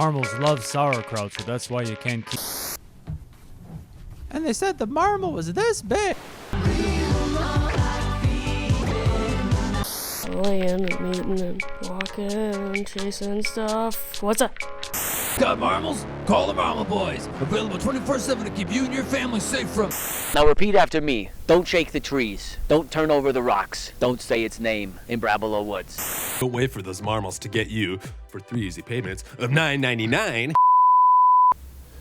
Marmals love sauerkraut, so that's why you can't keep... And they said the marmal was this big. Laying and meeting and walking and chasing stuff. What's up? Got marmals? Call the Marmal Boys. Available 24/7 to keep you and your family safe from... Now repeat after me. Don't shake the trees. Don't turn over the rocks. Don't say its name in Brabalo Woods. Don't wait for those marmals to get you for 3 easy payments of $9.99.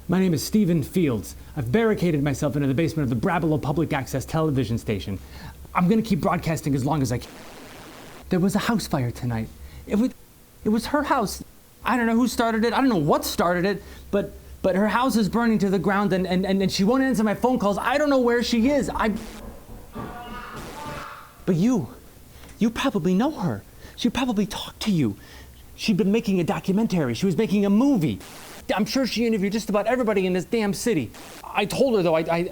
My name is Stephen Fields. I've barricaded myself into the basement of the Brabalo public access television station. I'm gonna keep broadcasting as long as I can. There was a house fire tonight. It was her house. I don't know who started it. I don't know what started it, but her house is burning to the ground and she won't answer my phone calls. I don't know where she is. But you probably know her. She probably talked to you. She'd been making a documentary. She was making a movie. I'm sure she interviewed just about everybody in this damn city. I told her though, I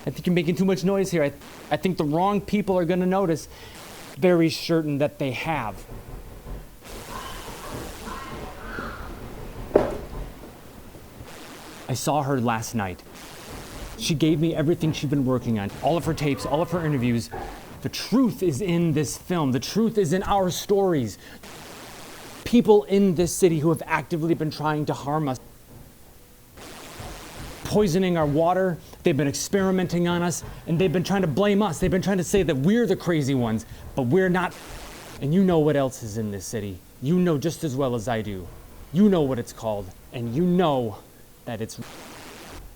think you're making too much noise here. I think the wrong people are gonna notice. Very certain that they have. I saw her last night. She gave me everything she'd been working on, all of her tapes, all of her interviews. The truth is in this film. The truth is in our stories. People in this city who have actively been trying to harm us. Poisoning our water, they've been experimenting on us, and they've been trying to blame us. They've been trying to say that we're the crazy ones, but we're not. And you know what else is in this city. You know just as well as I do. You know what it's called, and you know that it's...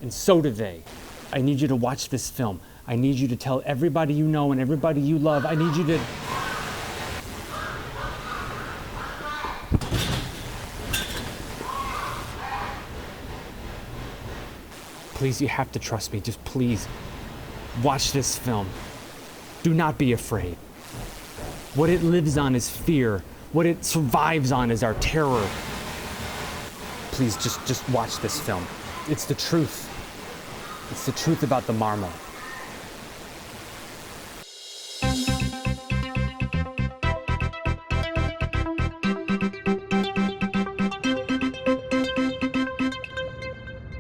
And so do they. I need you to watch this film. I need you to tell everybody you know and everybody you love. I need you to... Please, you have to trust me. Just please, watch this film. Do not be afraid. What it lives on is fear. What it survives on is our terror. Please, just watch this film. It's the truth. It's the truth about the Marmal.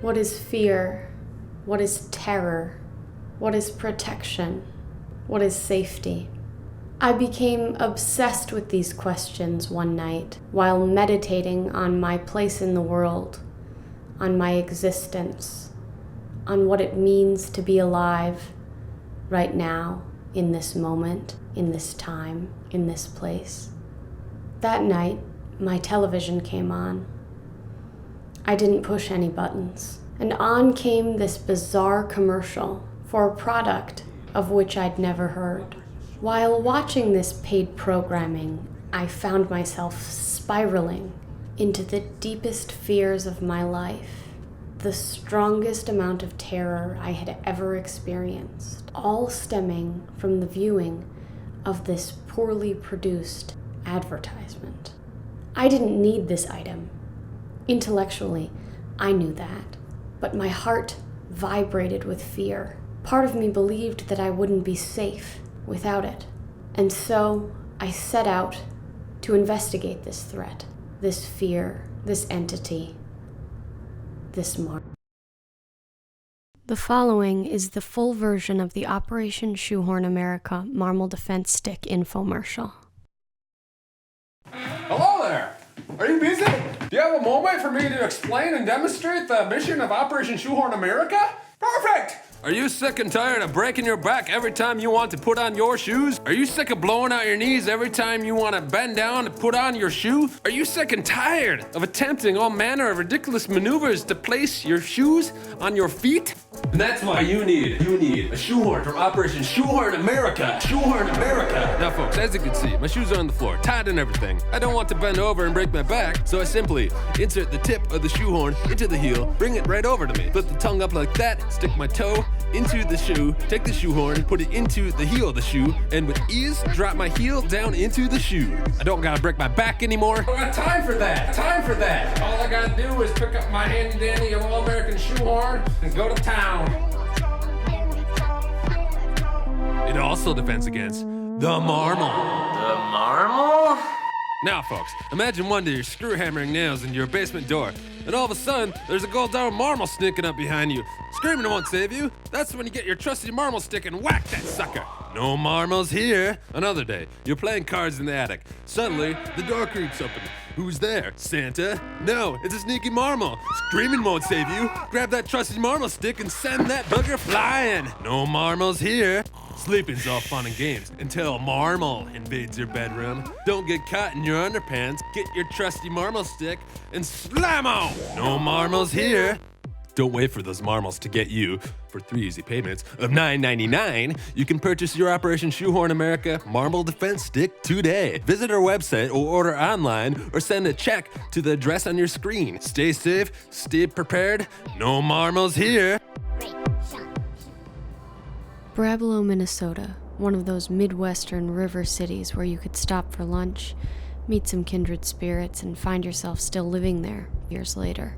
What is fear? What is terror? What is protection? What is safety? I became obsessed with these questions one night while meditating on my place in the world, on my existence, on what it means to be alive right now, in this moment, in this time, in this place. That night, my television came on. I didn't push any buttons, and on came this bizarre commercial for a product of which I'd never heard. While watching this paid programming, I found myself spiraling into the deepest fears of my life, the strongest amount of terror I had ever experienced, all stemming from the viewing of this poorly produced advertisement. I didn't need this item. Intellectually, I knew that, but my heart vibrated with fear. Part of me believed that I wouldn't be safe without it. And so I set out to investigate this threat, this fear, this entity, this mark. The following is the full version of the Operation Shoehorn America Marmal Defense Stick infomercial. Hello there! Are you busy? Do you have a moment for me to explain and demonstrate the mission of Operation Shoehorn America? Perfect! Are you sick and tired of breaking your back every time you want to put on your shoes? Are you sick of blowing out your knees every time you want to bend down to put on your shoe? Are you sick and tired of attempting all manner of ridiculous maneuvers to place your shoes on your feet? And that's why you need a shoehorn from Operation Shoehorn America. Shoehorn America. Now folks, as you can see, my shoes are on the floor, tied and everything. I don't want to bend over and break my back, so I simply insert the tip of the shoehorn into the heel, bring it right over to me. Flip the tongue up like that, stick my toe into the shoe, take the shoehorn, put it into the heel of the shoe, and with ease, drop my heel down into the shoe. I don't gotta break my back anymore. I don't got time for that. Time for that. All I gotta do is pick up my handy dandy all-American shoehorn and go to town. It also defends against the Marmal. The Marmal? Now, folks, imagine one day you're screw hammering nails into your basement door, and all of a sudden, there's a gold dollar marmal sneaking up behind you. Screaming won't save you. That's when you get your trusty marmal stick and whack that sucker. No marmals here. Another day, you're playing cards in the attic. Suddenly, the door creaks open. Who's there? Santa? No, it's a sneaky marmal. Screaming won't save you. Grab that trusty marmal stick and send that bugger flying. No marmals here. Sleeping's all fun and games until Marmal invades your bedroom. Don't get caught in your underpants. Get your trusty marmal stick and slam on. No marmals here. Don't wait for those marmals to get you. For 3 easy payments of $9.99, you can purchase your Operation Shoehorn America Marmal Defense Stick today. Visit our website or order online or send a check to the address on your screen. Stay safe, stay prepared. No marmals here. Brabalo, Minnesota, one of those Midwestern river cities where you could stop for lunch, meet some kindred spirits, and find yourself still living there years later.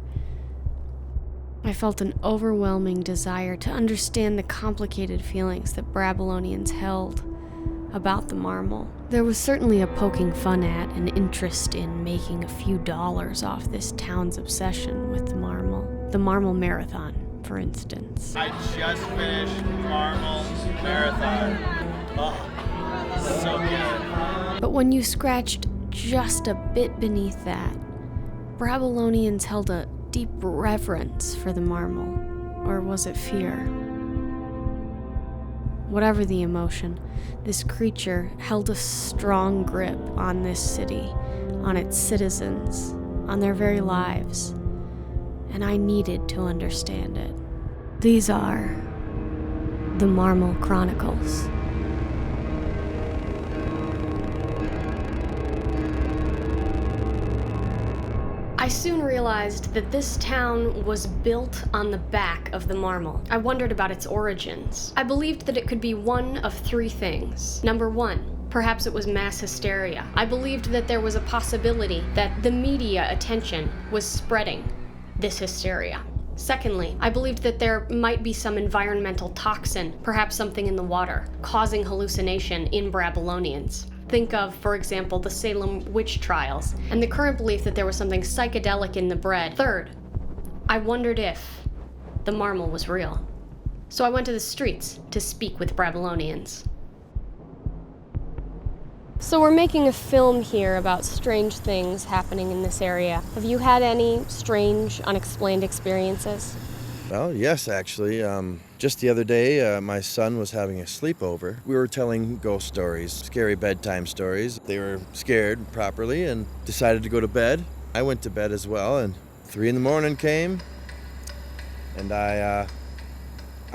I felt an overwhelming desire to understand the complicated feelings that Brabalonians held about the marmal. There was certainly a poking fun at and interest in making a few dollars off this town's obsession with the marmal. The Marmal Marathon, for instance. I just finished Marmal Marathon. Oh, so good. But when you scratched just a bit beneath that, Brabalonians held a deep reverence for the marmal, or was it fear? Whatever the emotion, this creature held a strong grip on this city, on its citizens, on their very lives, and I needed to understand it. These are the Marmal Chronicles. I soon realized that this town was built on the back of the marmal. I wondered about its origins. I believed that it could be one of 3 things. Number 1, perhaps it was mass hysteria. I believed that there was a possibility that the media attention was spreading this hysteria. Secondly, I believed that there might be some environmental toxin, perhaps something in the water, causing hallucination in Brabalonians. Think of, for example, the Salem witch trials, and the current belief that there was something psychedelic in the bread. Third, I wondered if the marmal was real. So I went to the streets to speak with Brabalonians. So we're making a film here about strange things happening in this area. Have you had any strange, unexplained experiences? Well, yes, actually. Just the other day, my son was having a sleepover. We were telling ghost stories, scary bedtime stories. They were scared properly and decided to go to bed. I went to bed as well, and 3 a.m. came, and I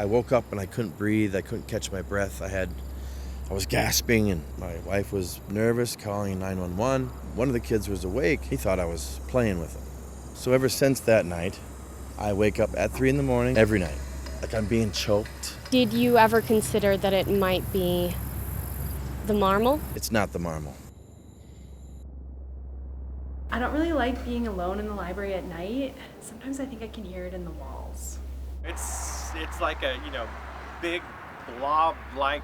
woke up and I couldn't breathe. I couldn't catch my breath. I was gasping, and my wife was nervous, calling 911. One of the kids was awake. He thought I was playing with him. So ever since that night, I wake up at 3 a.m. every night, like I'm being choked. Did you ever consider that it might be the marmal? It's not the marmal. I don't really like being alone in the library at night. Sometimes I think I can hear it in the walls. It's like a, big blob-like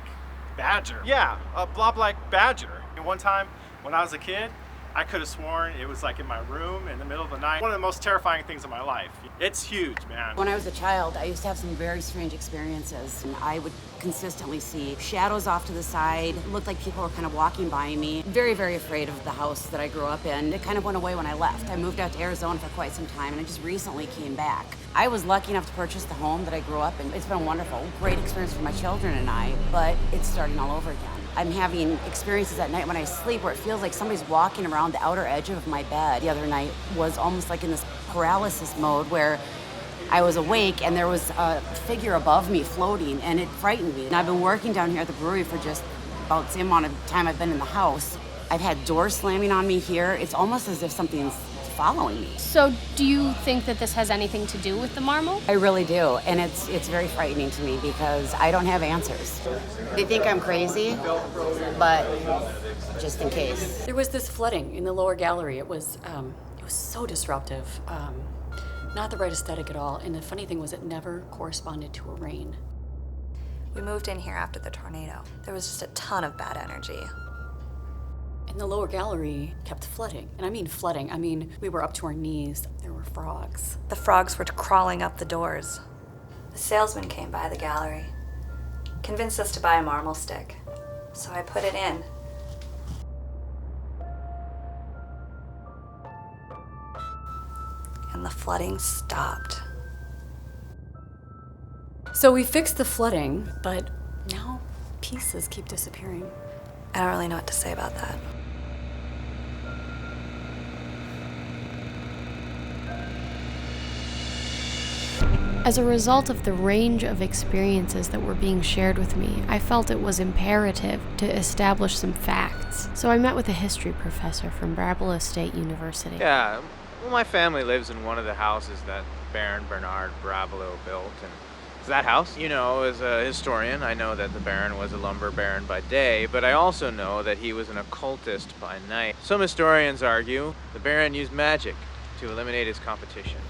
badger. Yeah, a blob-like badger. And one time when I was a kid, I could have sworn it was like in my room in the middle of the night. One of the most terrifying things in my life. It's huge, man. When I was a child, I used to have some very strange experiences. And I would consistently see shadows off to the side. It looked like people were kind of walking by me. Very, very afraid of the house that I grew up in. It kind of went away when I left. I moved out to Arizona for quite some time, and I just recently came back. I was lucky enough to purchase the home that I grew up in. It's been wonderful. Great experience for my children and I, but it's starting all over again. I'm having experiences at night when I sleep where it feels like somebody's walking around the outer edge of my bed. The other night was almost like in this paralysis mode where I was awake and there was a figure above me floating, and it frightened me. And I've been working down here at the brewery for just about the same amount of time I've been in the house. I've had doors slamming on me here. It's almost as if something's following me. So do you think that this has anything to do with the marmal? I really do, and it's very frightening to me because I don't have answers. They think I'm crazy, but just in case. There was this flooding in the lower gallery. It was so disruptive. Not the right aesthetic at all, and the funny thing was it never corresponded to a rain. We moved in here after the tornado. There was just a ton of bad energy. And And the lower gallery kept flooding. And I mean flooding. I mean, we were up to our knees. There were frogs. The frogs were crawling up the doors. A salesman came by the gallery, convinced us to buy a marmal stick. So I put it in. And the flooding stopped. So we fixed the flooding, but now pieces keep disappearing. I don't really know what to say about that. As a result of the range of experiences that were being shared with me, I felt it was imperative to establish some facts. So I met with a history professor from Brabalo State University. Yeah, well, my family lives in one of the houses that Baron Bernard Brabalo built, and it's that house. You know, as a historian, I know that the Baron was a lumber baron by day, but I also know that he was an occultist by night. Some historians argue the Baron used magic to eliminate his competition.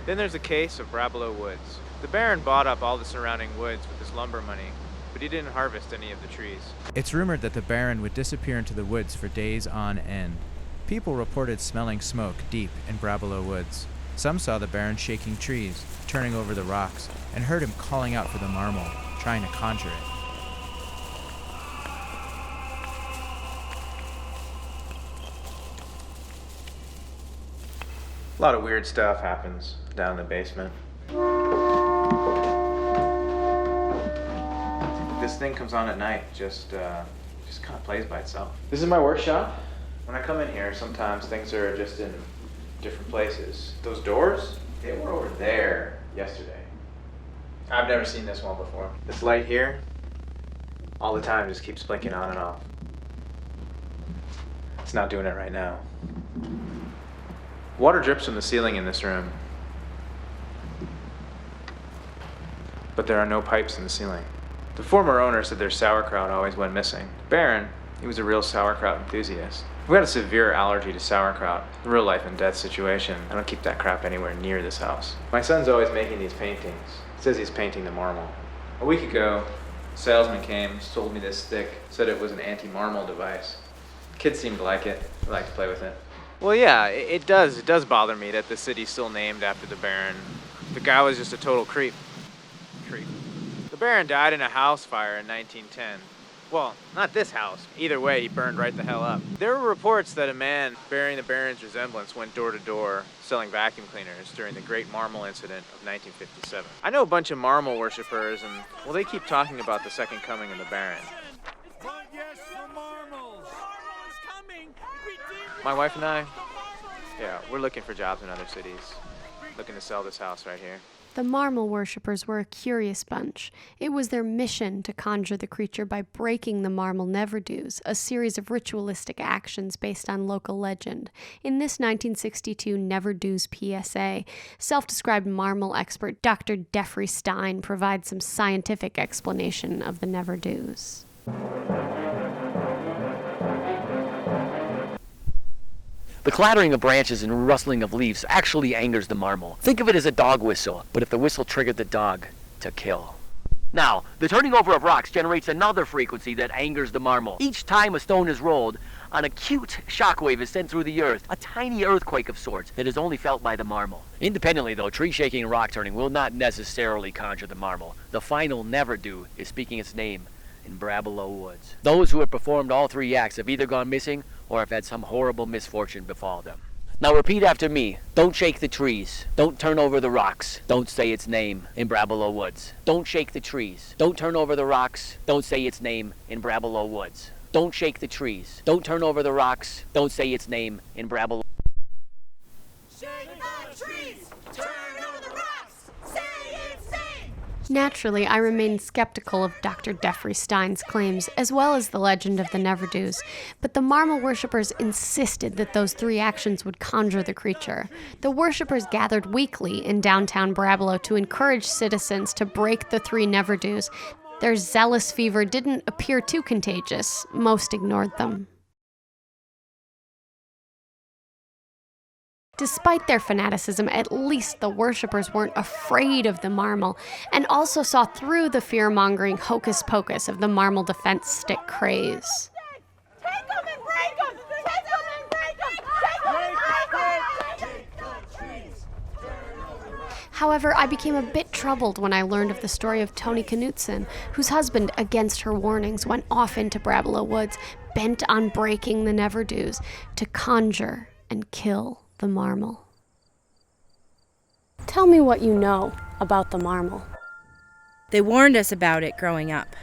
Then there's the case of Brabalo Woods. The Baron bought up all the surrounding woods with his lumber money, but he didn't harvest any of the trees. It's rumored that the Baron would disappear into the woods for days on end. People reported smelling smoke deep in Brabalo Woods. Some saw the Baron shaking trees, turning over the rocks, and heard him calling out for the marmal, trying to conjure it. A lot of weird stuff happens down in the basement. This thing comes on at night, just kind of plays by itself. This is my workshop. When I come in here, sometimes things are just in different places. Those doors, they were over there yesterday. I've never seen this one before. This light here, all the time just keeps blinking on and off. It's not doing it right now. Water drips from the ceiling in this room, but there are no pipes in the ceiling. The former owner said their sauerkraut always went missing. Baron, he was a real sauerkraut enthusiast. We had a severe allergy to sauerkraut, a real life and death situation. I don't keep that crap anywhere near this house. My son's always making these paintings. He says he's painting the marmal. A week ago, a salesman came, sold me this stick, said it was an anti-marmal device. Kids seemed to like it. They like to play with it. Well, yeah, it does bother me that the city's still named after the Baron. The guy was just a total creep. The Baron died in a house fire in 1910. Well, not this house. Either way, he burned right the hell up. There were reports that a man bearing the Baron's resemblance went door to door selling vacuum cleaners during the Great Marmal Incident of 1957. I know a bunch of marmal worshippers, and, well, they keep talking about the second coming of the Baron. My wife and I, yeah, we're looking for jobs in other cities. Looking to sell this house right here. The marmal worshippers were a curious bunch. It was their mission to conjure the creature by breaking the marmal never-dos, a series of ritualistic actions based on local legend. In this 1962 never-dos PSA, self-described marmal expert Dr. Jeffrey Stein provides some scientific explanation of the never-dos. The clattering of branches and rustling of leaves actually angers the marmal. Think of it as a dog whistle, but if the whistle triggered the dog to kill. Now, the turning over of rocks generates another frequency that angers the marmal. Each time a stone is rolled, an acute shockwave is sent through the earth, a tiny earthquake of sorts that is only felt by the marmal. Independently, though, tree shaking and rock turning will not necessarily conjure the marmal. The final never-do is speaking its name in Brabalo Woods. Those who have performed all three acts have either gone missing or have had some horrible misfortune befall them. Now repeat after me. Don't shake the trees. Don't turn over the rocks. Don't say its name in Brabalo Woods. Don't shake the trees. Don't turn over the rocks. Don't say its name in Brabalo Woods. Don't shake the trees. Don't turn over the rocks. Don't say its name in Brabalo. Shake the trees. Turn over the rocks. Say its name. Naturally, I remained skeptical of Dr. Jeffrey Stein's claims, as well as the legend of the never-dos, but the marmal worshippers insisted that those three actions would conjure the creature. The worshippers gathered weekly in downtown Brabalo to encourage citizens to break the three never-dos. Their zealous fever didn't appear too contagious. Most ignored them. Despite their fanaticism, at least the worshippers weren't afraid of the marmal, and also saw through the fear-mongering hocus-pocus of the marmal defense stick craze. Take them and break them! However, I became a bit troubled when I learned of the story of Tony Knutson, whose husband, against her warnings, went off into Brabalo Woods, bent on breaking the never-dos, to conjure and kill the Marmal. Tell me what you know about the Marmal. They warned us about it growing up.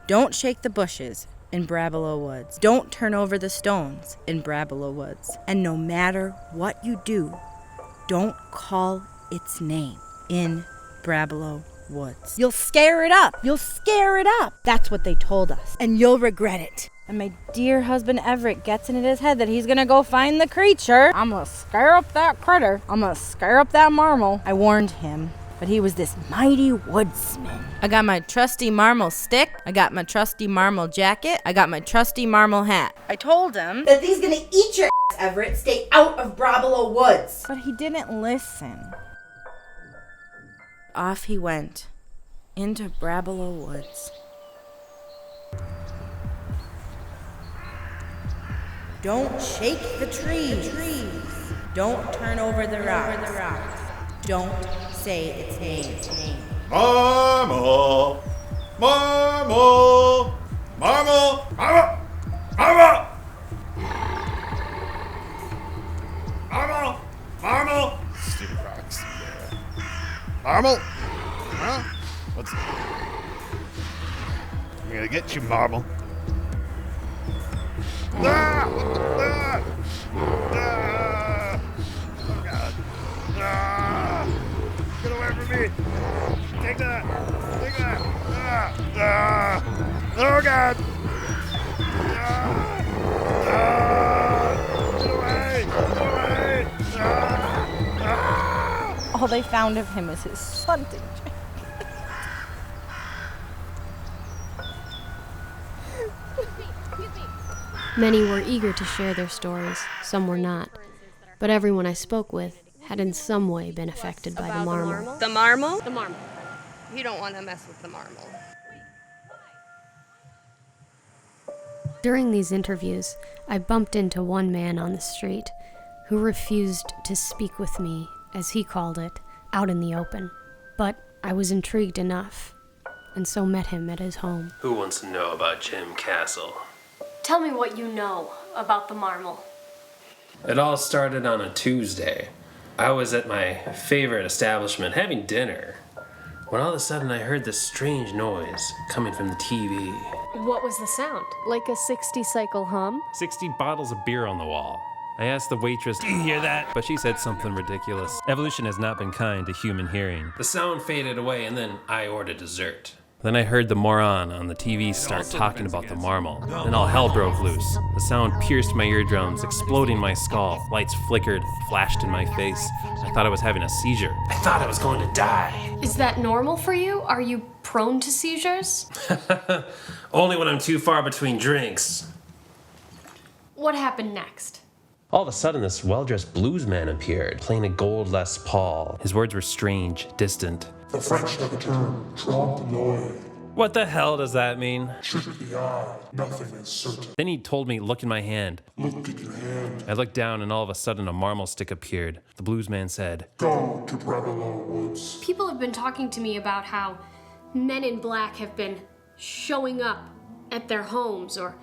Don't shake the bushes in Brabalo Woods. Don't turn over the stones in Brabalo Woods. And no matter what you do, don't call its name in Brabalo Woods. You'll scare it up. You'll scare it up. That's what they told us. And you'll regret it. And my dear husband Everett gets it in his head that he's gonna go find the creature. I'm gonna scare up that critter. I'm gonna scare up that Marmal. I warned him, but he was this mighty woodsman. I got my trusty Marmal stick. I got my trusty Marmal jacket. I got my trusty Marmal hat. I told him that he's gonna eat your ass, Everett. Stay out of Brabalo Woods. But he didn't listen. Off he went into Brabalo Woods. Don't shake the trees. Don't turn over the rocks. Don't say its name. Marmal! Marmal! Marmal! Marmal! Marmal! Marmal! Marmal! Stupid rocks. Marmal? Huh? What's it? I'm gonna get you, Marmal. Ah! Ah! Ah! Oh, God. Ah! Get away from me! Take that! Take that! Ah! Ah! Oh, God! Ah! Ah! Get away! Get away! Ah! Ah! All they found of him was his hunting jacket. Many were eager to share their stories, some were not. But everyone I spoke with had in some way been affected by the Marmal. The Marmal? The Marmal. You don't want to mess with the Marmal. During these interviews, I bumped into one man on the street who refused to speak with me, as he called it, out in the open. But I was intrigued enough, and so met him at his home. Who wants to know about Jim Castle? Tell me what you know about the Marmal. It all started on a Tuesday. I was at my favorite establishment having dinner when all of a sudden I heard this strange noise coming from the TV. What was the sound? Like a 60-cycle hum? 60 bottles of beer on the wall. I asked the waitress, "Do you hear that?" But she said something ridiculous. Evolution has not been kind to human hearing. The sound faded away and then I ordered dessert. Then I heard the moron on the TV start talking about the Marmal. Then all hell broke loose. The sound pierced my eardrums, exploding my skull. Lights flickered, flashed in my face. I thought I was having a seizure. I thought I was going to die. Is that normal for you? Are you prone to seizures? Only when I'm too far between drinks. What happened next? All of a sudden, this well-dressed blues man appeared, playing a gold Les Paul. His words were strange, distant. The French have a term, trompe l'oeil. What the hell does that mean? Trick the eye, nothing is certain. Then he told me, look in my hand. Look at your hand. I looked down and all of a sudden a Marmal stick appeared. The blues man said, Go to Brabalo Woods. People have been talking to me about how men in black have been showing up at their homes or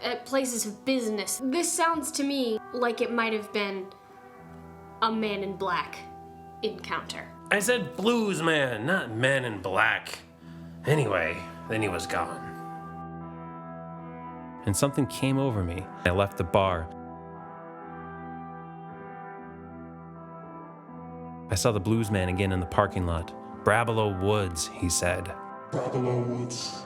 at places of business. This sounds to me like it might have been a man in black encounter. I said blues man, not men in black. Anyway, then he was gone. And something came over me. I left the bar. I saw the blues man again in the parking lot. Brabalo Woods, he said. Brabalo Woods.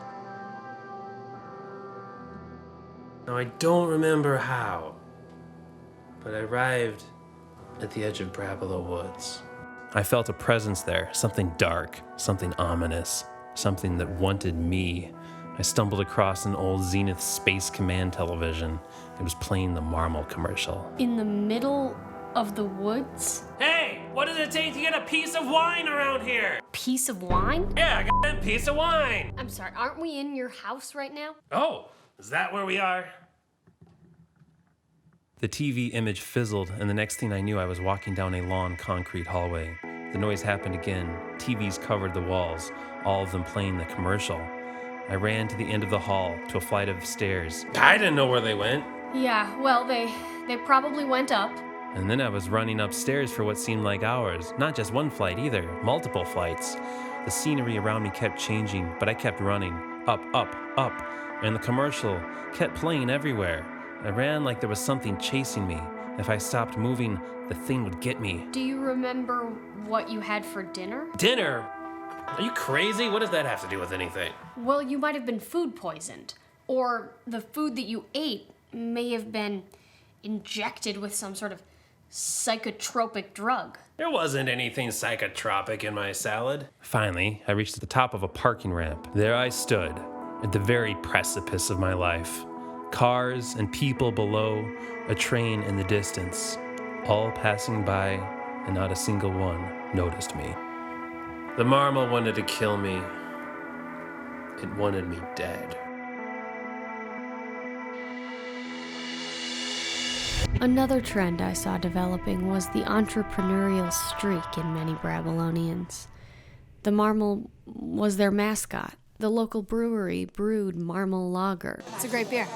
Now I don't remember how, but I arrived at the edge of Brabalo Woods. I felt a presence there, something dark, something ominous, something that wanted me. I stumbled across an old Zenith Space Command television. It was playing the Marmal commercial. In the middle of the woods? Hey, what does it take to get a piece of wine around here? Piece of wine? Yeah, I got a piece of wine. I'm sorry, aren't we in your house right now? Oh, is that where we are? The TV image fizzled, and the next thing I knew, I was walking down a long concrete hallway. The noise happened again. TVs covered the walls, all of them playing the commercial. I ran to the end of the hall, to a flight of stairs. I didn't know where they went. Yeah, well, they probably went up. And then I was running upstairs for what seemed like hours. Not just one flight either, multiple flights. The scenery around me kept changing, but I kept running. Up, up, up. And the commercial kept playing everywhere. I ran like there was something chasing me. If I stopped moving, the thing would get me. Do you remember what you had for dinner? Dinner? Are you crazy? What does that have to do with anything? Well, you might have been food poisoned. Or the food that you ate may have been injected with some sort of psychotropic drug. There wasn't anything psychotropic in my salad. Finally, I reached the top of a parking ramp. There I stood, at the very precipice of my life. Cars and people below, a train in the distance, all passing by, and not a single one noticed me. The Marmal wanted to kill me. It wanted me dead. Another trend I saw developing was the entrepreneurial streak in many Brabalonians. The Marmal was their mascot. The local brewery brewed Marmal lager. It's a great beer.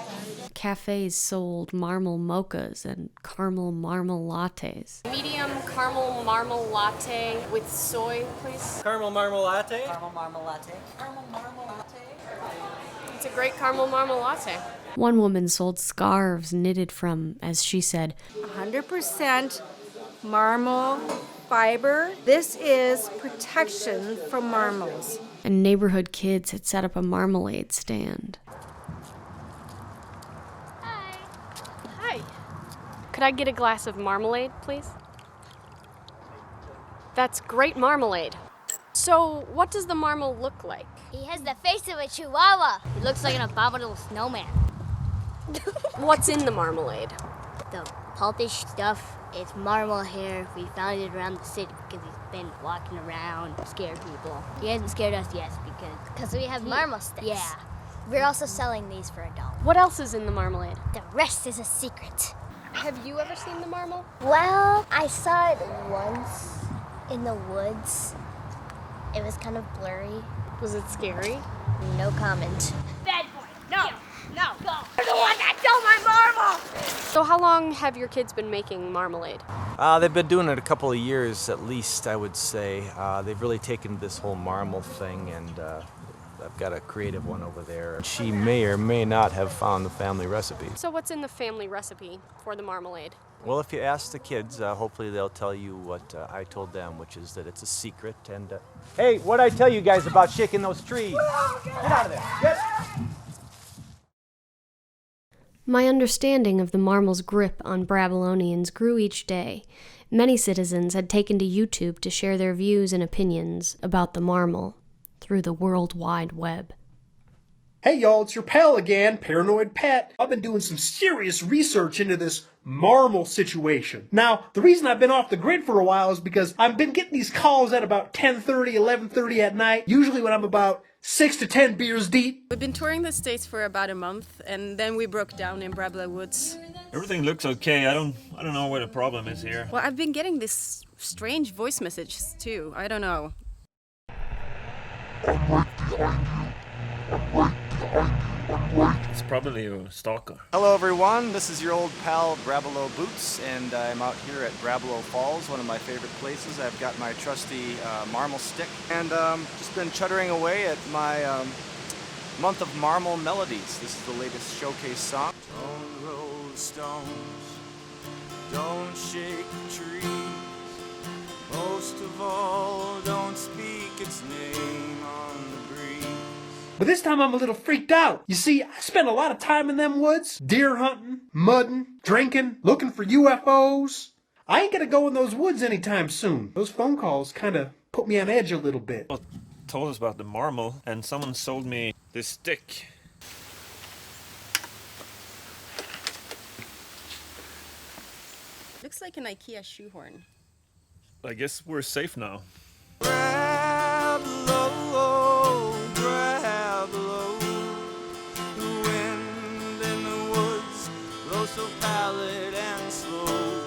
Cafes sold Marmal mochas and caramel marmal lattes. Medium caramel marmal latte with soy, please. Caramel marmal latte. Caramel marmal latte. Caramel marmal latte. It's a great caramel marmal latte. One woman sold scarves knitted from, as she said, 100% marmal fiber. This is protection from marmals. And neighborhood kids had set up a marmalade stand. Hi. Could I get a glass of marmalade, please? That's great marmalade. So, what does the Marmal look like? He has the face of a chihuahua. He looks like an abominable snowman. What's in the marmalade? The pulpish stuff. It's Marmal hair. We found it around the city because he's been walking around to scare people. He hasn't scared us yet because we have Marmal sticks. Yeah. We're also selling these for $1. What else is in the marmalade? The rest is a secret. Have you ever seen the Marmal? Well, I saw it once in the woods. It was kind of blurry. Was it scary? No comment. Bad boy. No. Go. You're the one that stole my marmal! So how long have your kids been making marmalade? They've been doing it a couple of years at least, I would say. They've really taken this whole marmal thing, and I've got a creative one over there. She may or may not have found the family recipe. So what's in the family recipe for the marmalade? Well, if you ask the kids, hopefully they'll tell you what I told them, which is that it's a secret. And hey, what'd I tell you guys about shaking those trees? Get out of there. Get. My understanding of the Marmal's grip on Brabalonians grew each day. Many citizens had taken to YouTube to share their views and opinions about the Marmal through the World Wide Web. Hey y'all, it's your pal again, Paranoid Pat. I've been doing some serious research into this Marmal situation. Now, the reason I've been off the grid for a while is because I've been getting these calls at about 10:30, 11:30 at night, usually when I'm about 6 to 10 beers deep. We've been touring the States for about a month, and then we broke down in Brabalo Woods. Everything looks okay. I don't know where the problem is here. Well, I've been getting this strange voice messages too. I don't know. It's probably a stalker. Hello everyone, this is your old pal Brabalo Boots, and I'm out here at Brabalo Falls, one of my favorite places. I've got my trusty Marmal stick, and just been chuttering away at my month of Marmal melodies. This is the latest showcase song. Don't roll the stones, don't shake the trees, most of all, don't speak its name on the breeze. But this time I'm a little freaked out. You see, I spent a lot of time in them woods, deer hunting, mudding, drinking, looking for UFOs. I ain't gonna go in those woods anytime soon. Those phone calls kind of put me on edge a little bit. Well, told us about the Marmal, and someone sold me this stick. Looks like an IKEA shoehorn. I guess we're safe now. So pallid and slow.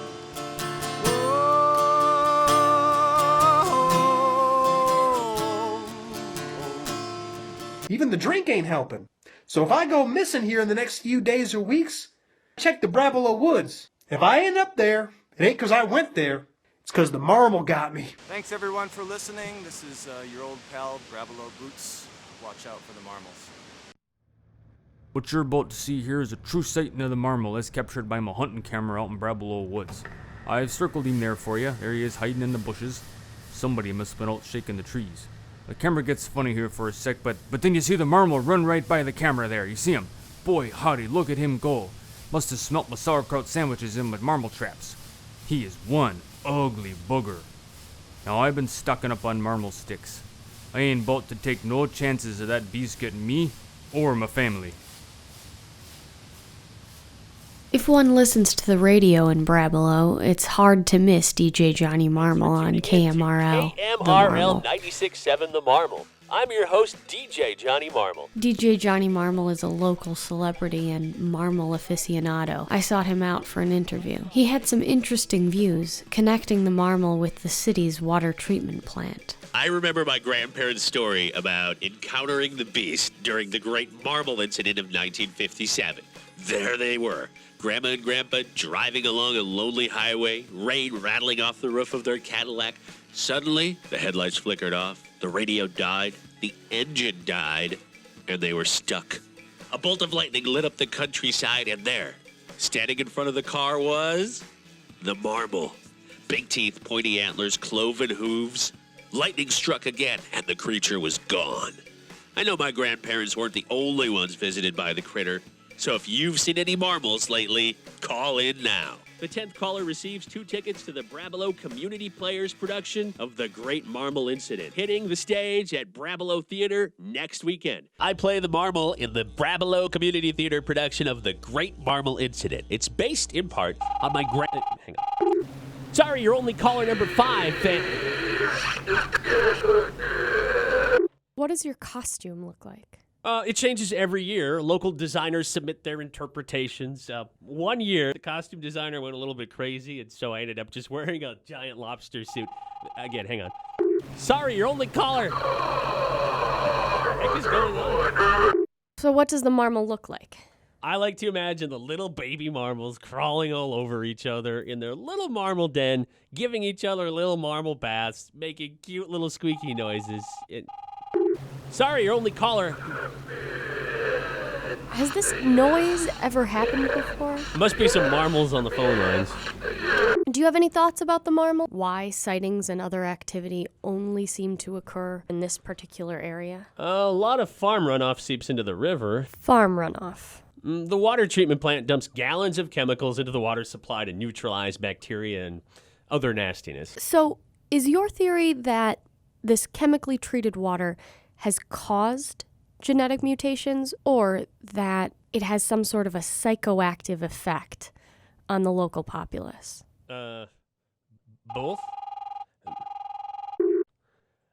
Even the drink ain't helping. So if I go missing here in the next few days or weeks, check the Brabalo Woods. If I end up there, it ain't 'cause I went there. It's 'cause the Marmal got me. Thanks everyone for listening. This is your old pal, Brabalo Woods. Watch out for the Marmals. What you're about to see here is a true sighting of the Marmal as captured by my hunting camera out in Brabalo Woods. I've circled him there for you. There he is hiding in the bushes. Somebody must have been out shaking the trees. The camera gets funny here for a sec, but then you see the Marmal run right by the camera there. You see him? Boy, howdy, look at him go. Must have smelt my sauerkraut sandwiches in with marmal traps. He is one ugly booger. Now I've been stocking up on marmal sticks. I ain't about to take no chances of that beast getting me or my family. If one listens to the radio in Brabalo, it's hard to miss DJ Johnny Marmal on KMRL. KMRL 96.7 The Marmal. I'm your host, DJ Johnny Marmal. DJ Johnny Marmal is a local celebrity and Marmal aficionado. I sought him out for an interview. He had some interesting views, connecting the Marmal with the city's water treatment plant. I remember my grandparents' story about encountering the beast during the Great Marmal Incident of 1957. There they were, Grandma and Grandpa driving along a lonely highway, rain rattling off the roof of their Cadillac. Suddenly, the headlights flickered off, the radio died, the engine died, and they were stuck. A bolt of lightning lit up the countryside, and there, standing in front of the car was the Marmal. Big teeth, pointy antlers, cloven hooves. Lightning struck again, and the creature was gone. I know my grandparents weren't the only ones visited by the critter, so if you've seen any Marmals lately, call in now. The 10th caller receives 2 tickets to the Brabalo Community Players production of The Great Marmal Incident, hitting the stage at Brabalo Theater next weekend. I play the Marmal in the Brabalo Community Theater production of The Great Marmal Incident. It's based in part on my hang on. Sorry, you're only caller number 5, What does your costume look like? It changes every year. Local designers submit their interpretations. One year, the costume designer went a little bit crazy, and so I ended up just wearing a giant lobster suit. Again, hang on. Sorry, you're only caller. What the heck is going on? So what does the Marmal look like? I like to imagine the little baby Marmals crawling all over each other in their little Marmal den, giving each other little Marmal baths, making cute little squeaky noises. Sorry, you're only caller. Has this noise ever happened before? Must be some Marmals on the phone lines. Do you have any thoughts about the Marmal? Why sightings and other activity only seem to occur in this particular area? A lot of farm runoff seeps into the river. Farm runoff. The water treatment plant dumps gallons of chemicals into the water supply to neutralize bacteria and other nastiness. So, is your theory that this chemically treated water has caused genetic mutations, or that it has some sort of a psychoactive effect on the local populace? Both?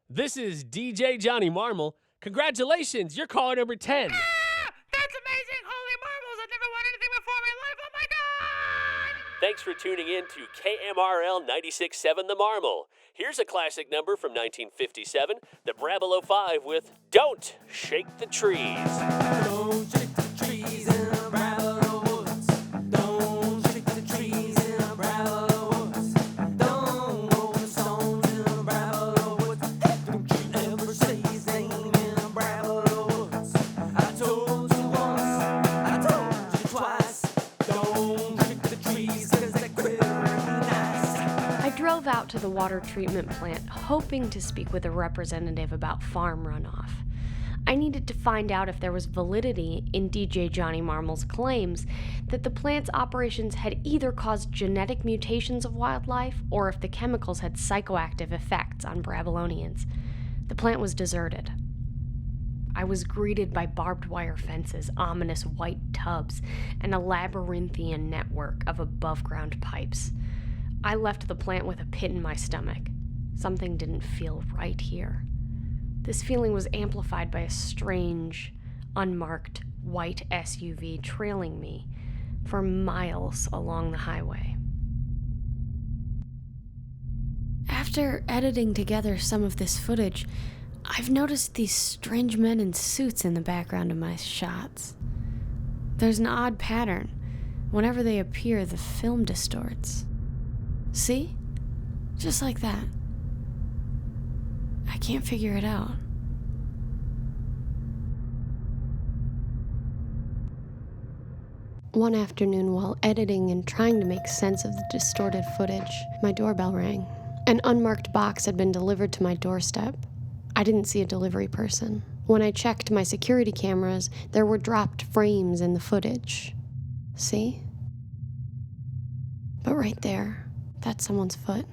This is DJ Johnny Marmal. Congratulations, you're caller number 10. That's amazing! Holy marbles! I've never wanted anything before in my life! Oh my god! Thanks for tuning in to KMRL 96.7 The Marmal. Here's a classic number from 1957, the Brabalo 5 with Don't Shake the Trees. Don't shake the trees in the Brabalo Woods. Don't shake the trees in the Brabalo Woods. Don't roll the stones in the Brabalo Woods. Don't you ever say his name in the Brabalo Woods. I told you once, I told you twice. Don't shake the trees 'cause they're pretty nice. I drove out to the water treatment plant, hoping to speak with a representative about farm runoff. I needed to find out if there was validity in DJ Johnny Marmal's claims that the plant's operations had either caused genetic mutations of wildlife or if the chemicals had psychoactive effects on Brabalonians. The plant was deserted. I was greeted by barbed wire fences, ominous white tubs, and a labyrinthian network of above-ground pipes. I left the plant with a pit in my stomach. Something didn't feel right here. This feeling was amplified by a strange, unmarked white SUV trailing me for miles along the highway. After editing together some of this footage, I've noticed these strange men in suits in the background of my shots. There's an odd pattern. Whenever they appear, the film distorts. See? Just like that. I can't figure it out. One afternoon, while editing and trying to make sense of the distorted footage, my doorbell rang. An unmarked box had been delivered to my doorstep. I didn't see a delivery person. When I checked my security cameras, there were dropped frames in the footage. See? But right there, that's someone's foot.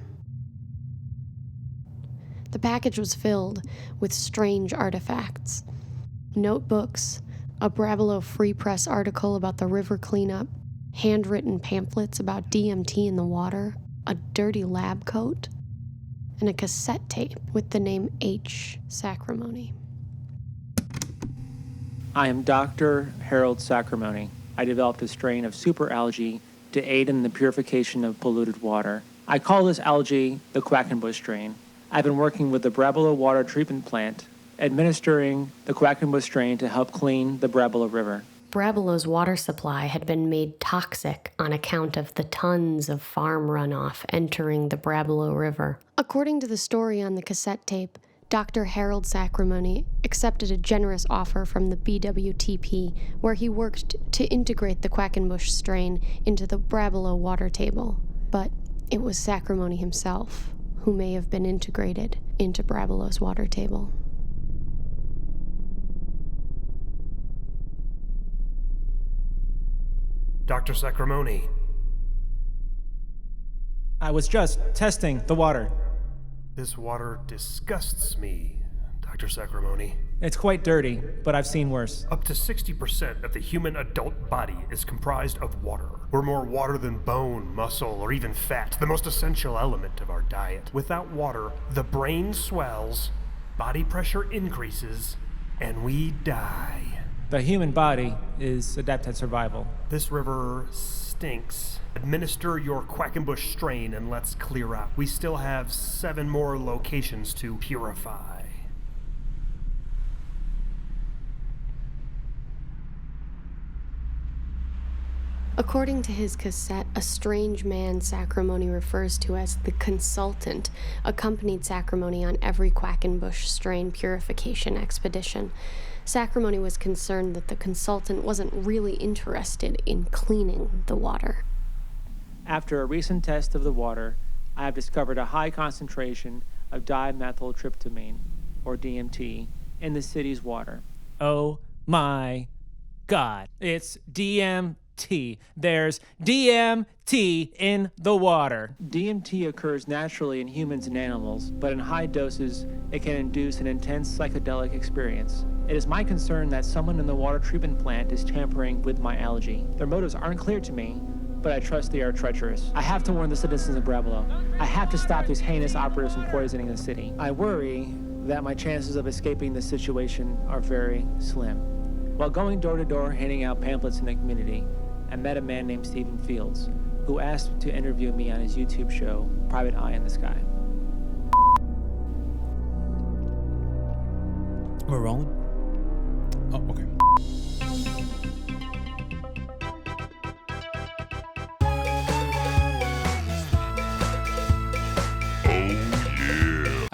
The package was filled with strange artifacts. Notebooks, a Brabalo Free Press article about the river cleanup, handwritten pamphlets about DMT in the water, a dirty lab coat, and a cassette tape with the name H. Sacrimony. I am Dr. Harold Sacrimony. I developed a strain of superalgae to aid in the purification of polluted water. I call this algae the Quackenbush strain. I've been working with the Brabalo Water Treatment Plant, administering the Quackenbush strain to help clean the Brabalo River. Brabalo's water supply had been made toxic on account of the tons of farm runoff entering the Brabalo River. According to the story on the cassette tape, Dr. Harold Sacrimony accepted a generous offer from the BWTP, where he worked to integrate the Quackenbush strain into the Brabalo water table. But it was Sacrimony himself who may have been integrated into Brabalo's water table. Dr. Sacrimony. I was just testing the water. This water disgusts me, Dr. Sacrimony. It's quite dirty, but I've seen worse. Up to 60% of the human adult body is comprised of water. We're more water than bone, muscle, or even fat, the most essential element of our diet. Without water, the brain swells, body pressure increases, and we die. The human body is adept at survival. This river stinks. Administer your Quackenbush strain and let's clear out. We still have 7 more locations to purify. According to his cassette, a strange man Sacrimony refers to as the consultant accompanied Sacrimony on every Quackenbush strain purification expedition. Sacrimony was concerned that the consultant wasn't really interested in cleaning the water. After a recent test of the water, I have discovered a high concentration of dimethyltryptamine, or DMT, in the city's water. Oh my God, it's DMT. There's DMT in the water. DMT occurs naturally in humans and animals, but in high doses, it can induce an intense psychedelic experience. It is my concern that someone in the water treatment plant is tampering with my algae. Their motives aren't clear to me, but I trust they are treacherous. I have to warn the citizens of Brabalo. I have to stop these heinous operatives from poisoning the city. I worry that my chances of escaping this situation are very slim. While going door to door handing out pamphlets in the community, I met a man named Stephen Fields, who asked to interview me on his YouTube show, Private Eye in the Sky. We're rolling? Oh, okay.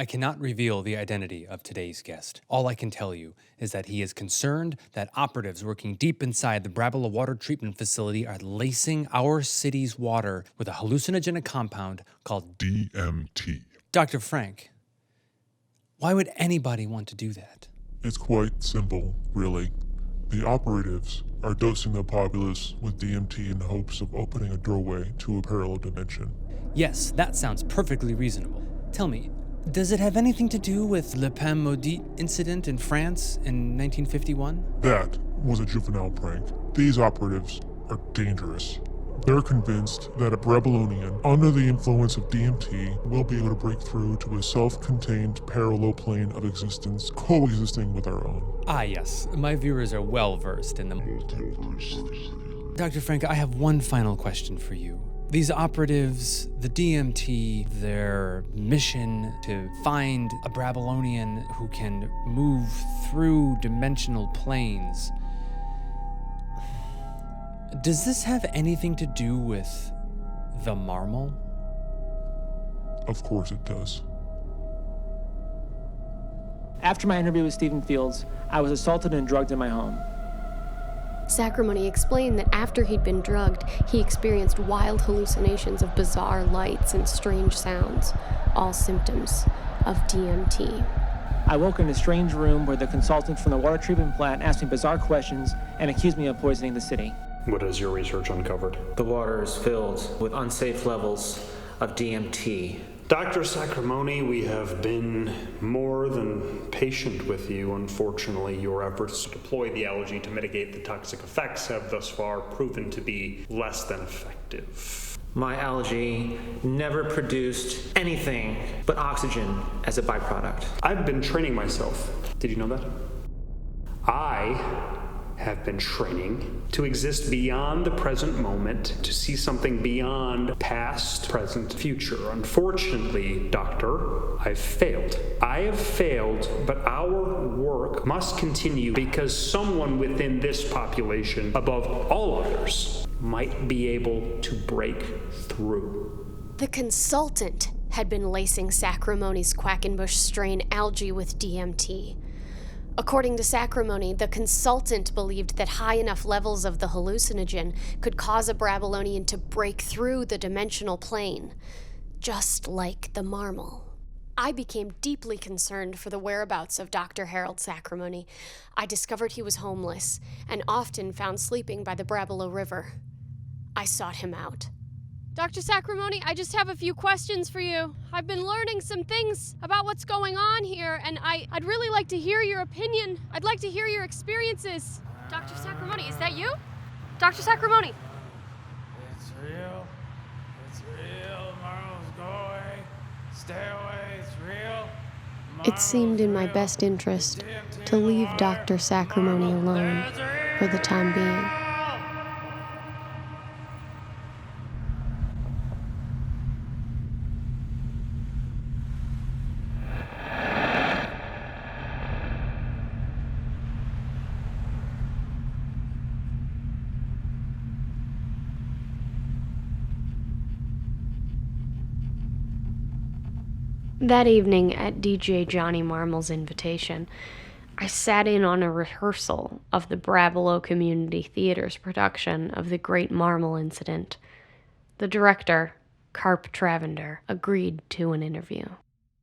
I cannot reveal the identity of today's guest. All I can tell you is that he is concerned that operatives working deep inside the Brabalo Water Treatment Facility are lacing our city's water with a hallucinogenic compound called DMT. Dr. Frank, why would anybody want to do that? It's quite simple, really. The operatives are dosing the populace with DMT in the hopes of opening a doorway to a parallel dimension. Yes, that sounds perfectly reasonable. Tell me, does it have anything to do with Le Pain Maudit incident in France in 1951? That was a juvenile prank. These operatives are dangerous. They're convinced that a Brabalonian, under the influence of DMT, will be able to break through to a self-contained parallel plane of existence, coexisting with our own. Ah, yes. My viewers are well versed in the multiverse. Dr. Frank, I have one final question for you. These operatives, the DMT, their mission to find a Brabalonian who can move through dimensional planes. Does this have anything to do with the Marmal? Of course it does. After my interview with Stephen Fields, I was assaulted and drugged in my home. Sacramone explained that after he'd been drugged, he experienced wild hallucinations of bizarre lights and strange sounds, all symptoms of DMT. I woke in a strange room where the consultant from the water treatment plant asked me bizarre questions and accused me of poisoning the city. What has your research uncovered? The water is filled with unsafe levels of DMT. Dr. Sacramone, we have been more than patient with you. Unfortunately, your efforts to deploy the algae to mitigate the toxic effects have thus far proven to be less than effective. My algae never produced anything but oxygen as a byproduct. I've been training myself. Did you know that? I have been training to exist beyond the present moment, to see something beyond past, present, future. Unfortunately, Doctor, I've failed. I have failed, but our work must continue because someone within this population, above all others, might be able to break through. The consultant had been lacing Sacramone's Quackenbush strain algae with DMT. According to Sacramone, the consultant believed that high enough levels of the hallucinogen could cause a Brabalonian to break through the dimensional plane, just like the Marmal. I became deeply concerned for the whereabouts of Dr. Harold Sacramone. I discovered he was homeless and often found sleeping by the Brabalo River. I sought him out. Dr. Sacramone, I just have a few questions for you. I've been learning some things about what's going on here, and I'd really like to hear your opinion. I'd like to hear your experiences. Dr. Sacramone, is that you? Dr. Sacramone. It's real. It's real. Marmal's go away. Stay away. It's real. It seemed in my best interest to leave Dr. Sacramone alone for the time being. That evening, at DJ Johnny Marmal's invitation, I sat in on a rehearsal of the Brabalo Community Theater's production of the Great Marmal Incident. The director, Carp Travander, agreed to an interview.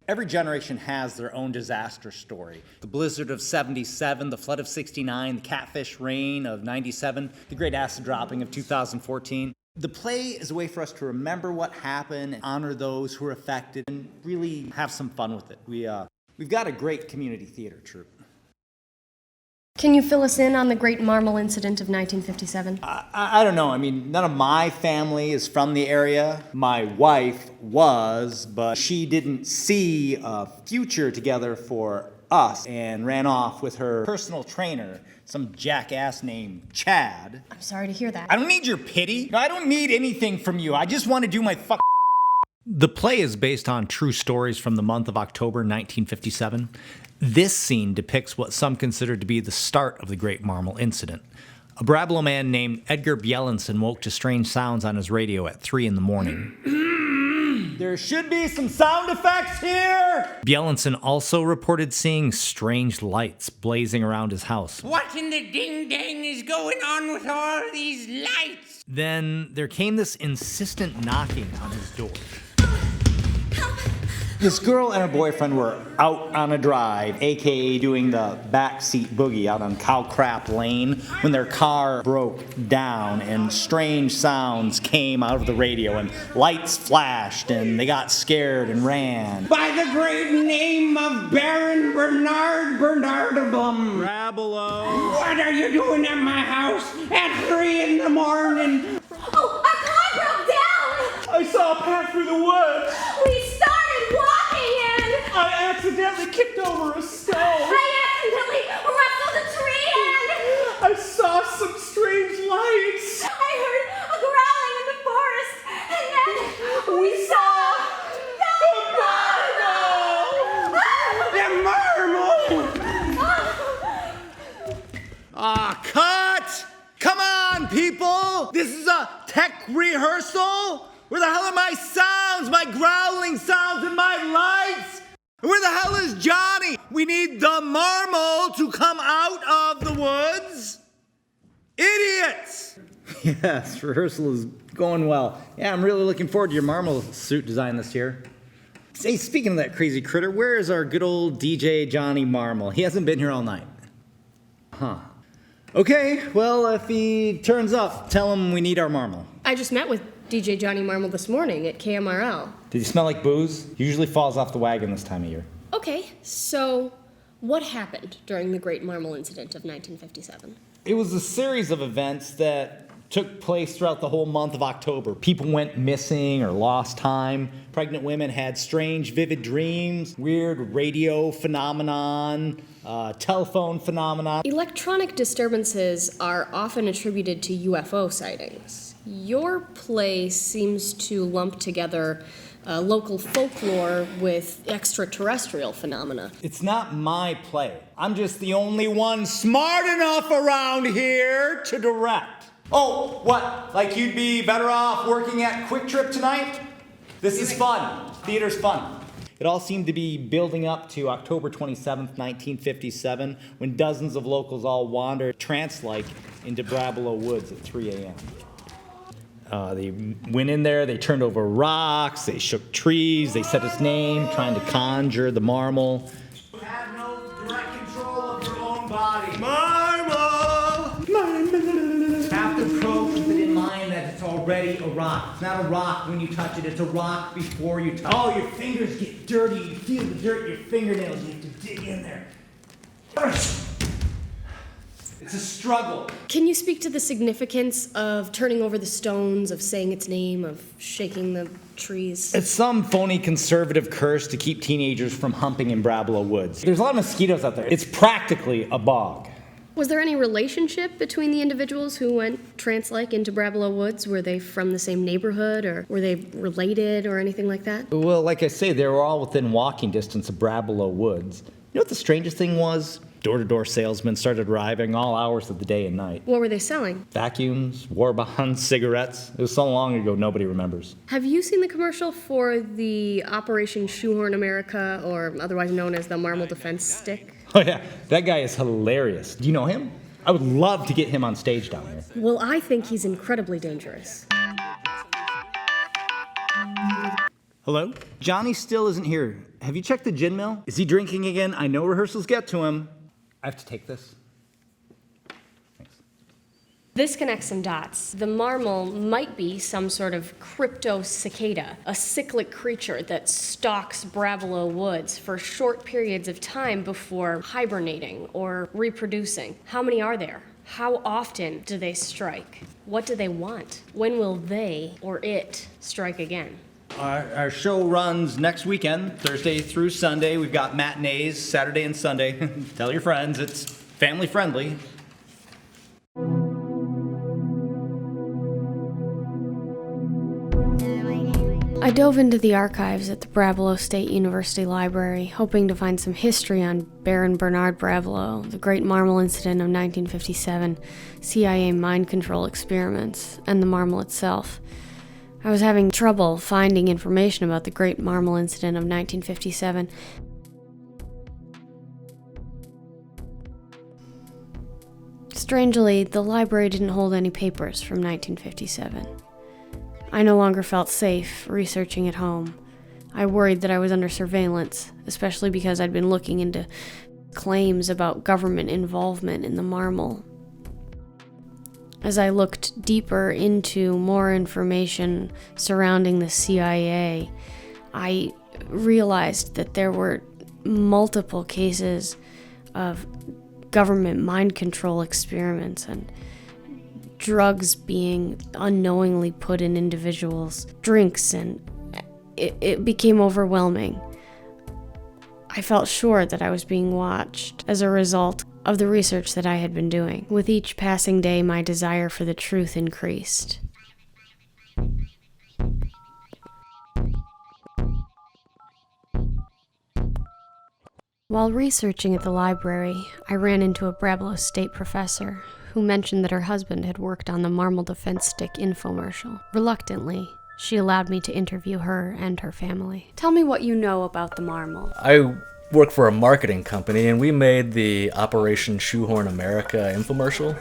Every generation has their own disaster story. The blizzard of 77, the flood of 69, the catfish rain of 97, the great acid dropping of 2014. The play is a way for us to remember what happened and honor those who were affected and really have some fun with it. We've got a great community theater troupe. Can you fill us in on the Great Marmal Incident of 1957? I don't know. I mean, none of my family is from the area. My wife was, but she didn't see a future together for us and ran off with her personal trainer, some jackass named Chad. I'm sorry to hear that. I don't need your pity. No, I don't need anything from you. I just want to do my fuck. The play is based on true stories from the month of October 1957. This scene depicts what some consider to be the start of the Great Marmal Incident. A Brabalo man named Edgar Bielenson woke to strange sounds on his radio at 3 a.m. There should be some sound effects here! Bielenson also reported seeing strange lights blazing around his house. What in the ding-dang is going on with all these lights? Then there came this insistent knocking on his door. This girl and her boyfriend were out on a drive, aka doing the backseat boogie out on Cow Crap Lane, when their car broke down and strange sounds came out of the radio and lights flashed and they got scared and ran. By the great name of Baron Bernard Bernardabum. Brabalo. What are you doing at my house at 3 a.m? Oh, our car broke down! I saw a path through the woods. We started walking and... I accidentally kicked over a stone. I accidentally rustled a tree and... I saw some strange lights. I heard a growling in the forest and We saw the Ah, cut! Come on, people! This is a tech rehearsal? Where the hell are my sounds, my growling sounds, and my lights? Where the hell is Johnny? We need the Marmal to come out of the woods. Idiots! Yes, rehearsal is going well. Yeah, I'm really looking forward to your Marmal suit design this year. Hey, speaking of that crazy critter, where is our good old DJ Johnny Marmal? He hasn't been here all night. Huh. Okay, well, if he turns up, tell him we need our Marmal. I just met with DJ Johnny Marmal this morning at KMRL. Did he smell like booze? He usually falls off the wagon this time of year. Okay, so what happened during the Great Marmal Incident of 1957? It was a series of events that took place throughout the whole month of October. People went missing or lost time. Pregnant women had strange, vivid dreams, weird radio phenomenon, telephone phenomenon. Electronic disturbances are often attributed to UFO sightings. Your play seems to lump together local folklore with extraterrestrial phenomena. It's not my play. I'm just the only one smart enough around here to direct. Oh, what? Like you'd be better off working at Quick Trip tonight? This is fun. Theater's fun. It all seemed to be building up to October 27th, 1957, when dozens of locals all wandered trance-like into Brabalo Woods at 3 a.m. They went in there, they turned over rocks, they shook trees, they said his name, trying to conjure the Marmal. You have no direct control of your own body. Marmal! Have to approach with it in mind that it's already a rock. It's not a rock when you touch it, it's a rock before you touch it. Oh, your fingers get dirty, you feel the dirt in your fingernails, you have to dig in there. It's a struggle. Can you speak to the significance of turning over the stones, of saying its name, of shaking the trees? It's some phony conservative curse to keep teenagers from humping in Brabalo Woods. There's a lot of mosquitoes out there. It's practically a bog. Was there any relationship between the individuals who went trance-like into Brabalo Woods? Were they from the same neighborhood, or were they related, or anything like that? Well, like I say, they were all within walking distance of Brabalo Woods. You know what the strangest thing was? Door-to-door salesmen started arriving all hours of the day and night. What were they selling? Vacuums, war bonds, cigarettes. It was so long ago, nobody remembers. Have you seen the commercial for the Operation Shoehorn America, or otherwise known as the Marmal Defense Stick? Oh yeah, that guy is hilarious. Do you know him? I would love to get him on stage down here. Well, I think he's incredibly dangerous. Hello? Johnny still isn't here. Have you checked the gin mill? Is he drinking again? I know rehearsals get to him. I have to take this. Thanks. This connects some dots. The Marmal might be some sort of crypto cicada, a cyclic creature that stalks Brabalo Woods for short periods of time before hibernating or reproducing. How many are there? How often do they strike? What do they want? When will they or it strike again? Our show runs next weekend, Thursday through Sunday. We've got matinees, Saturday and Sunday. Tell your friends, it's family friendly. I dove into the archives at the Brabalo State University Library, hoping to find some history on Baron Bernard Brabalo, the Great Marmal Incident of 1957, CIA mind control experiments, and the Marmal itself. I was having trouble finding information about the Great Marmal Incident of 1957. Strangely, the library didn't hold any papers from 1957. I no longer felt safe researching at home. I worried that I was under surveillance, especially because I'd been looking into claims about government involvement in the Marmal. As I looked deeper into more information surrounding the CIA, I realized that there were multiple cases of government mind control experiments and drugs being unknowingly put in individuals' drinks, and it became overwhelming. I felt sure that I was being watched as a result of the research that I had been doing. With each passing day, my desire for the truth increased. While researching at the library, I ran into a Brabalo State professor who mentioned that her husband had worked on the Marmal Defense Stick infomercial. Reluctantly, she allowed me to interview her and her family. Tell me what you know about the Marmal. I work for a marketing company, and we made the Operation Shoehorn America infomercial.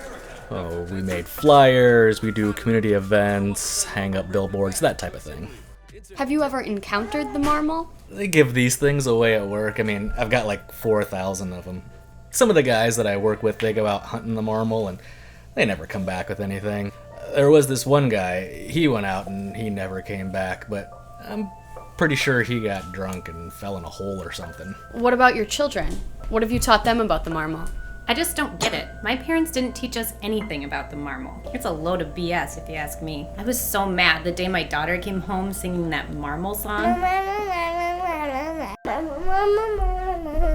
Oh, we made flyers, we do community events, hang up billboards, that type of thing. Have you ever encountered the Marmal? They give these things away at work. I mean, I've got like 4,000 of them. Some of the guys that I work with, they go out hunting the Marmal, and they never come back with anything. There was this one guy, he went out and he never came back, but I'm pretty sure he got drunk and fell in a hole or something. What about your children? What have you taught them about the Marmal? I just don't get it. My parents didn't teach us anything about the Marmal. It's a load of BS if you ask me. I was so mad the day my daughter came home singing that Marmal song.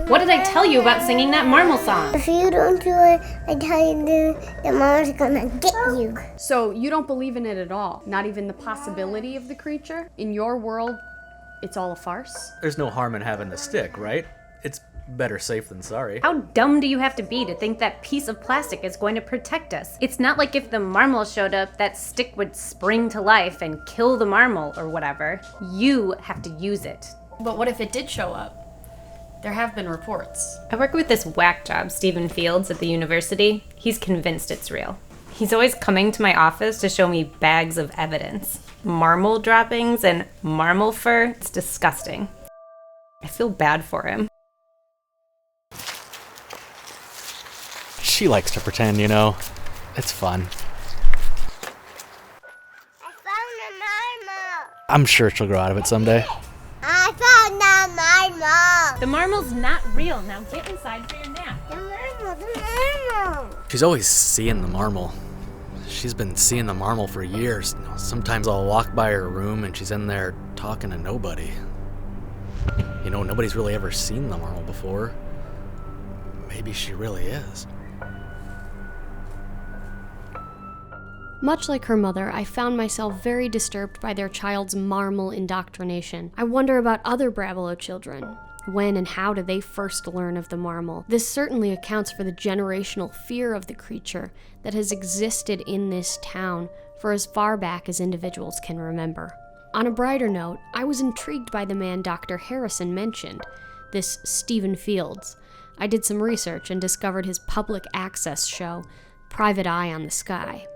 What did I tell you about singing that Marmal song? If you don't do it, I tell you the mom's gonna get you. So you don't believe in it at all? Not even the possibility of the creature? In your world, it's all a farce? There's no harm in having the stick, right? It's better safe than sorry. How dumb do you have to be to think that piece of plastic is going to protect us? It's not like if the Marmal showed up, that stick would spring to life and kill the Marmal or whatever. You have to use it. But what if it did show up? There have been reports. I work with this whack job, Stephen Fields, at the university. He's convinced it's real. He's always coming to my office to show me bags of evidence. Marmal droppings and Marmal fur. It's disgusting. I feel bad for him. She likes to pretend, you know. It's fun. I found a Marmal. I'm sure she'll grow out of it someday. I found a Marmal. The Marmal's not real. Now get inside for your nap. The Marmal. She's always seeing the Marmal. She's been seeing the Marmal for years. Sometimes I'll walk by her room and she's in there talking to nobody. You know, nobody's really ever seen the Marmal before. Maybe she really is. Much like her mother, I found myself very disturbed by their child's Marmal indoctrination. I wonder about other Brabalo children. When and how did they first learn of the Marmal? This certainly accounts for the generational fear of the creature that has existed in this town for as far back as individuals can remember. On a brighter note, I was intrigued by the man Dr. Harrison mentioned, this Stephen Fields. I did some research and discovered his public access show, Private Eye on the Sky.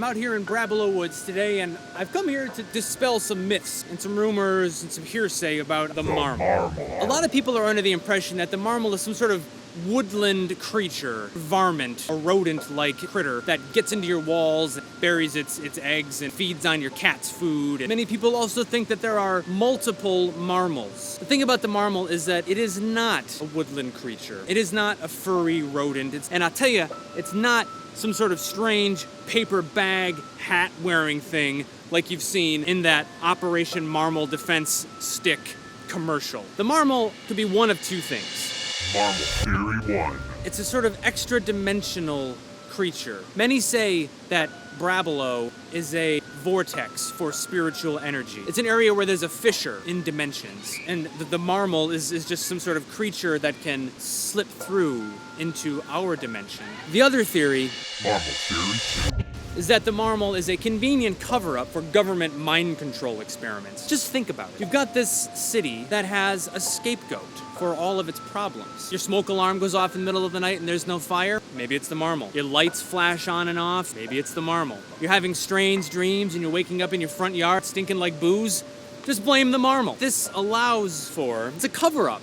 Out here in Brabalo Woods today, and I've come here to dispel some myths and some rumors and some hearsay about the Marmal. A lot of people are under the impression that the Marmal is some sort of woodland creature, varmint, a rodent-like critter that gets into your walls, buries its eggs, and feeds on your cat's food. And many people also think that there are multiple Marmals. The thing about the Marmal is that it is not a woodland creature. It is not a furry rodent. And I'll tell you, it's not some sort of strange paper bag hat wearing thing like you've seen in that Operation Marmal Defense Stick commercial. The Marmal could be one of two things. Marmal Theory 1. It's a sort of extra-dimensional creature. Many say that Brabalo is a vortex for spiritual energy. It's an area where there's a fissure in dimensions, and the Marmal is just some sort of creature that can slip through into our dimension. The other theory, Marmal Theory 2, is that the Marmal is a convenient cover-up for government mind control experiments. Just think about it. You've got this city that has a scapegoat for all of its problems. Your smoke alarm goes off in the middle of the night and there's no fire? Maybe it's the Marmal. Your lights flash on and off? Maybe it's the Marmal. You're having strange dreams and you're waking up in your front yard stinking like booze? Just blame the Marmal. This allows for, it's a cover-up.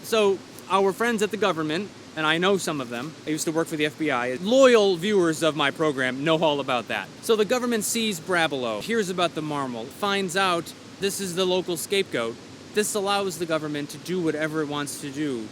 So our friends at the government, and I know some of them, I used to work for the FBI, loyal viewers of my program know all about that. So the government sees Brabalo, hears about the Marmal, finds out this is the local scapegoat. This allows the government to do whatever it wants to do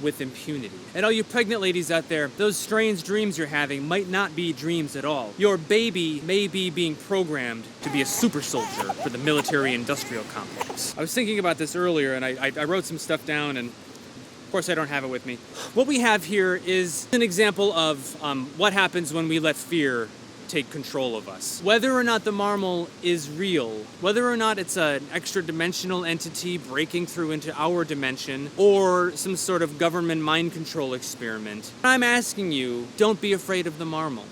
with impunity. And all you pregnant ladies out there, those strange dreams you're having might not be dreams at all. Your baby may be being programmed to be a super soldier for the military-industrial complex. I was thinking about this earlier, and I wrote some stuff down, and of course I don't have it with me. What we have here is an example of what happens when we let fear take control of us. Whether or not the Marmal is real, whether or not it's an extra-dimensional entity breaking through into our dimension, or some sort of government mind control experiment, I'm asking you, don't be afraid of the Marmal.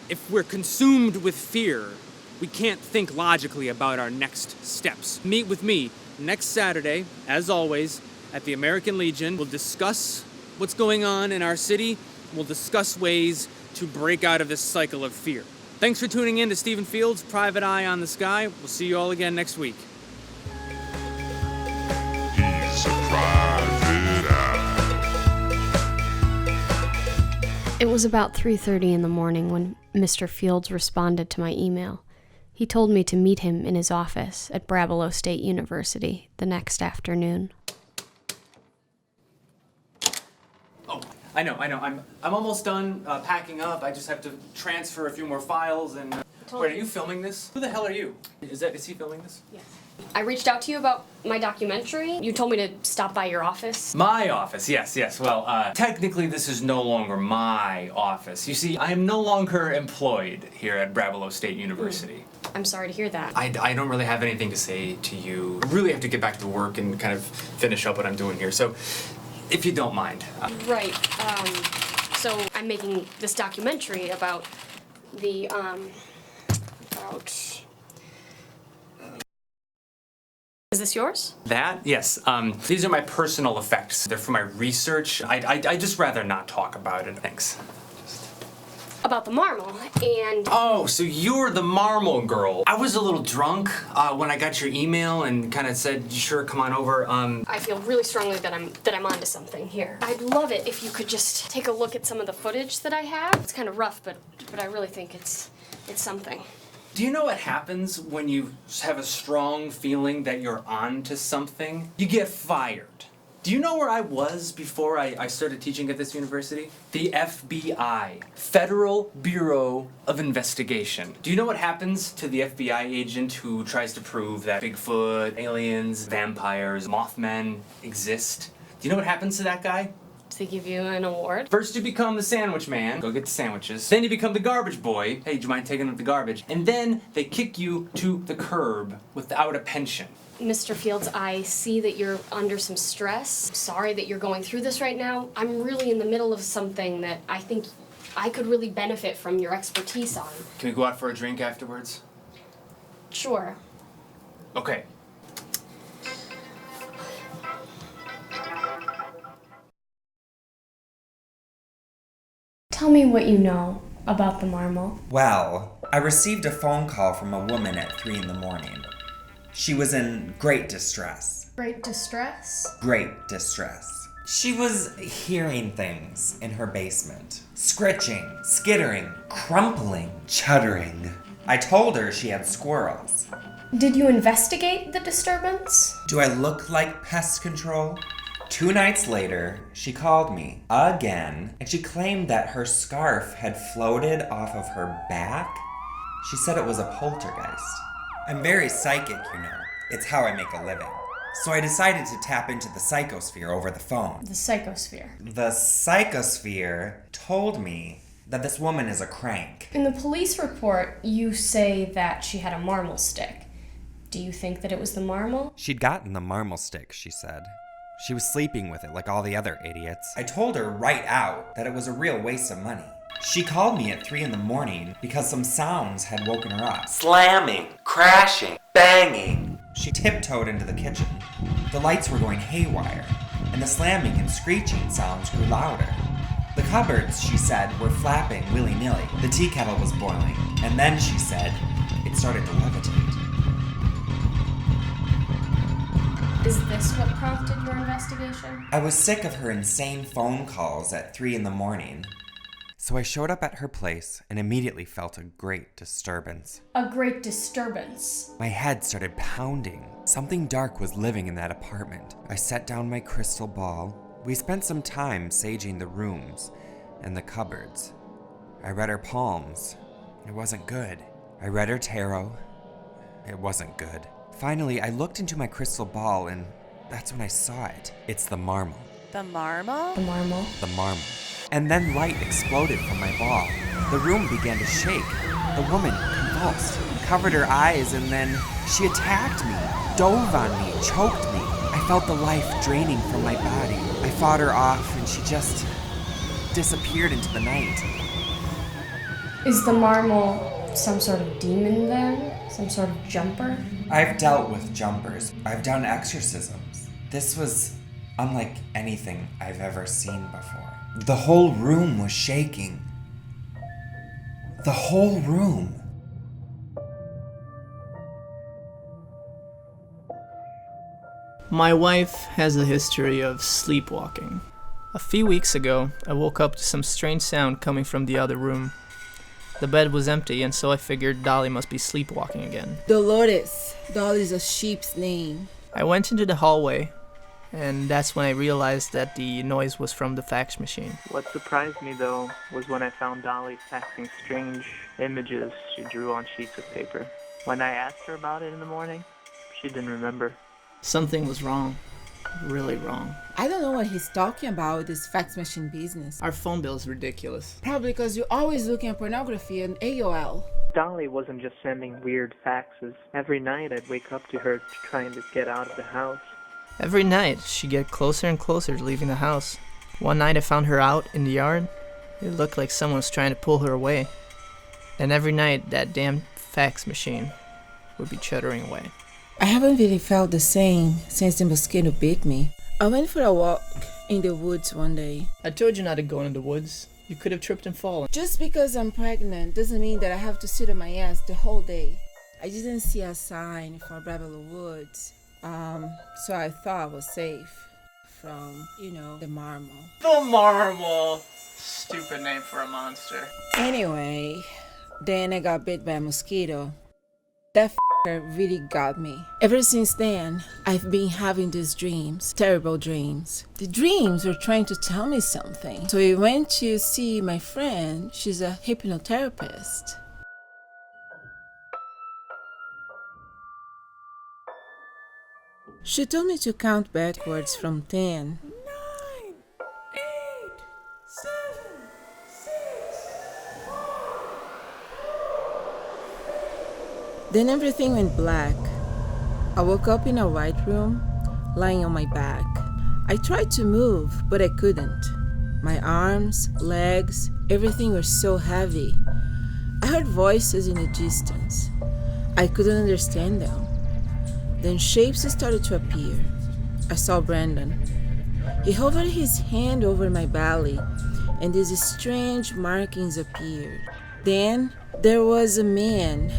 If we're consumed with fear, we can't think logically about our next steps. Meet with me next Saturday, as always, at the American Legion. We'll discuss what's going on in our city. We'll discuss ways to break out of this cycle of fear. Thanks for tuning in to Stephen Fields' Private Eye on the Sky. We'll see you all again next week. He's a private eye. It was about 3:30 in the morning when Mr. Fields responded to my email. He told me to meet him in his office at Brabalo State University the next afternoon. I know. I'm almost done packing up. I just have to transfer a few more files and... Wait, are you filming this? Who the hell are you? Is he filming this? Yes. I reached out to you about my documentary. You told me to stop by your office. My office, yes. Well, technically this is no longer my office. You see, I am no longer employed here at Brabalo State University. I'm sorry to hear that. I don't really have anything to say to you. I really have to get back to work and kind of finish up what I'm doing here. So, if you don't mind. Right. So I'm making this documentary about the, Is this yours? That? Yes. These are my personal effects. They're for my research. I'd just rather not talk about it. Thanks. About the Marmal, and... Oh, so you're the Marmal girl. I was a little drunk when I got your email and kind of said, sure, come on over. I feel really strongly that I'm onto something here. I'd love it if you could just take a look at some of the footage that I have. It's kind of rough, but I really think it's something. Do you know what happens when you have a strong feeling that you're onto something? You get fired. Do you know where I was before I started teaching at this university? The FBI, Federal Bureau of Investigation. Do you know what happens to the FBI agent who tries to prove that Bigfoot, aliens, vampires, Mothmen exist? Do you know what happens to that guy? Do they give you an award? First you become the sandwich man, go get the sandwiches. Then you become the garbage boy, hey, do you mind taking up the garbage? And then they kick you to the curb without a pension. Mr. Fields, I see that you're under some stress. I'm sorry that you're going through this right now. I'm really in the middle of something that I think I could really benefit from your expertise on. Can we go out for a drink afterwards? Sure. Okay. Tell me what you know about the Marmal. Well, I received a phone call from a woman at 3 in the morning. She was in great distress. Great distress? Great distress. She was hearing things in her basement. Scritching, skittering, crumpling, chuttering. I told her she had squirrels. Did you investigate the disturbance? Do I look like pest control? 2 nights later, she called me again, and she claimed that her scarf had floated off of her back. She said it was a poltergeist. I'm very psychic, you know. It's how I make a living. So I decided to tap into the psychosphere over the phone. The psychosphere. The psychosphere told me that this woman is a crank. In the police report, you say that she had a marmal stick. Do you think that it was the Marmal? She'd gotten the marmal stick, she said. She was sleeping with it like all the other idiots. I told her right out that it was a real waste of money. She called me at 3 in the morning because some sounds had woken her up. Slamming, crashing, banging. She tiptoed into the kitchen. The lights were going haywire, and the slamming and screeching sounds grew louder. The cupboards, she said, were flapping willy-nilly. The tea kettle was boiling, and then, she said, it started to levitate. Is this what prompted your investigation? I was sick of her insane phone calls at 3 in the morning. So I showed up at her place and immediately felt a great disturbance. A great disturbance? My head started pounding. Something dark was living in that apartment. I set down my crystal ball We spent some time saging the rooms and the cupboards. I read her palms. It wasn't good. I read her tarot. It wasn't good. Finally, I looked into my crystal ball, and that's when I saw it. It's the Marmal. The Marmal? The Marmal. The Marmal. And then light exploded from my ball. The room began to shake. The woman convulsed, covered her eyes, and then she attacked me, dove on me, choked me. I felt the life draining from my body. I fought her off, and she just disappeared into the night. Is the Marmal some sort of demon then? Some sort of jumper? I've dealt with jumpers. I've done exorcisms. This was unlike anything I've ever seen before. The whole room was shaking. The whole room. My wife has a history of sleepwalking. A few weeks ago, I woke up to some strange sound coming from the other room. The bed was empty, and so I figured Dolly must be sleepwalking again. Dolores. Dolly's a sheep's name. I went into the hallway, and that's when I realized that the noise was from the fax machine. What surprised me, though, was when I found Dolly faxing strange images she drew on sheets of paper. When I asked her about it in the morning, she didn't remember. Something was wrong. Really wrong. I don't know what he's talking about with this fax machine business. Our phone bill is ridiculous. Probably because you're always looking at pornography and AOL. Dolly wasn't just sending weird faxes. Every night I'd wake up to her trying to get out of the house. Every night, she'd get closer and closer to leaving the house. One night I found her out in the yard. It looked like someone was trying to pull her away. And every night, that damn fax machine would be chuttering away. I haven't really felt the same since the mosquito bit me. I went for a walk in the woods one day. I told you not to go in the woods. You could have tripped and fallen. Just because I'm pregnant doesn't mean that I have to sit on my ass the whole day. I didn't see a sign for Brabalo Woods. So I thought I was safe from, the Marmal. The Marmal! Stupid name for a monster. Anyway, then I got bit by a mosquito. That really got me. Ever since then, I've been having these dreams, terrible dreams. The dreams were trying to tell me something. So I went to see my friend. She's a hypnotherapist. She told me to count backwards from 10. 9, 8, 7, 6, 5. Then everything went black. I woke up in a white room, lying on my back. I tried to move, but I couldn't. My arms, legs, everything were so heavy. I heard voices in the distance. I couldn't understand them. Then shapes started to appear. I saw Brandon. He hovered his hand over my belly, and these strange markings appeared. Then there was a man.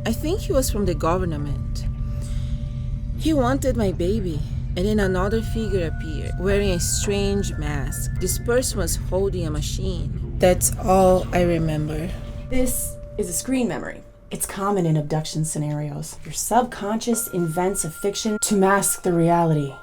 I think he was from the government. He wanted my baby, and then another figure appeared, wearing a strange mask. This person was holding a machine. That's all I remember. This is a screen memory. It's common in abduction scenarios. Your subconscious invents a fiction to mask the reality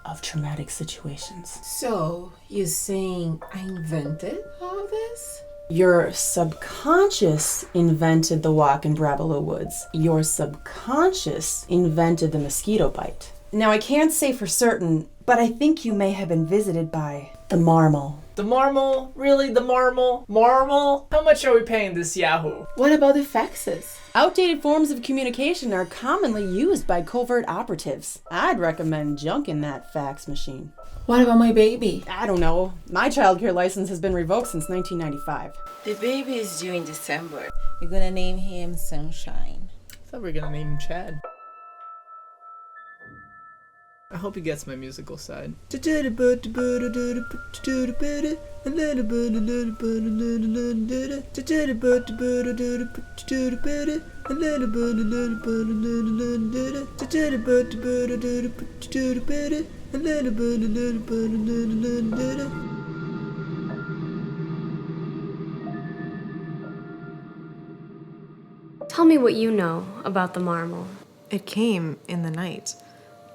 of traumatic situations. So, you're saying I invented all this? Your subconscious invented the walk in Brabalo Woods. Your subconscious invented the mosquito bite. Now, I can't say for certain, but I think you may have been visited by the Marmal. The Marmal? Really? The Marmal? Marmal? How much are we paying this Yahoo? What about the faxes? Outdated forms of communication are commonly used by covert operatives. I'd recommend junking that fax machine. What about my baby? I don't know. My childcare license has been revoked since 1995. The baby is due in December. You're gonna name him Sunshine. I thought we were gonna name him Chad. I hope he gets my musical side. Tell me what you know about the Marmal. It came in the night.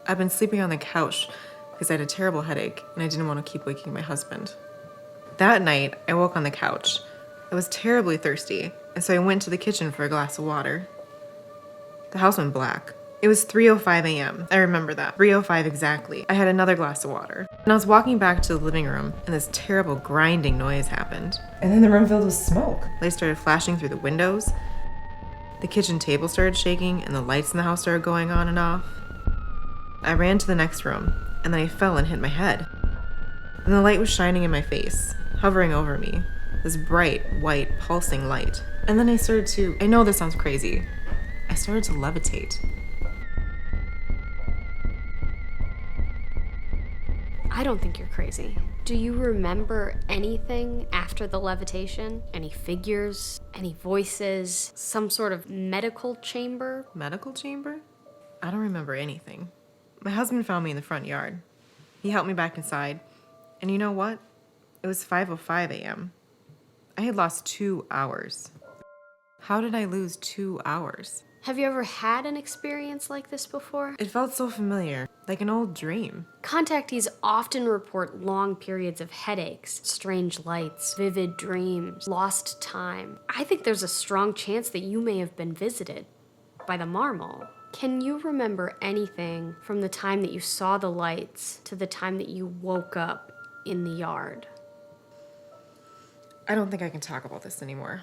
I've been sleeping on the couch. because I had a terrible headache and I didn't want to keep waking my husband. That night, I woke on the couch. I was terribly thirsty, and so I went to the kitchen for a glass of water. The house went black. It was 3:05 a.m. I remember that. 3:05 exactly. I had another glass of water. And I was walking back to the living room, and this terrible grinding noise happened. And then the room filled with smoke. Lights started flashing through the windows. The kitchen table started shaking, and the lights in the house started going on and off. I ran to the next room, and then I fell and hit my head. And the light was shining in my face, hovering over me. This bright, white, pulsing light. And then I know this sounds crazy, I started to levitate. I don't think you're crazy. Do you remember anything after the levitation? Any figures? Any voices? Some sort of medical chamber? Medical chamber? I don't remember anything. My husband found me in the front yard. He helped me back inside. And you know what? It was 5:05 a.m. I had lost 2 hours. How did I lose 2 hours? Have you ever had an experience like this before? It felt so familiar, like an old dream. Contactees often report long periods of headaches, strange lights, vivid dreams, lost time. I think there's a strong chance that you may have been visited by the Marmal. Can you remember anything from the time that you saw the lights to the time that you woke up in the yard? I don't think I can talk about this anymore.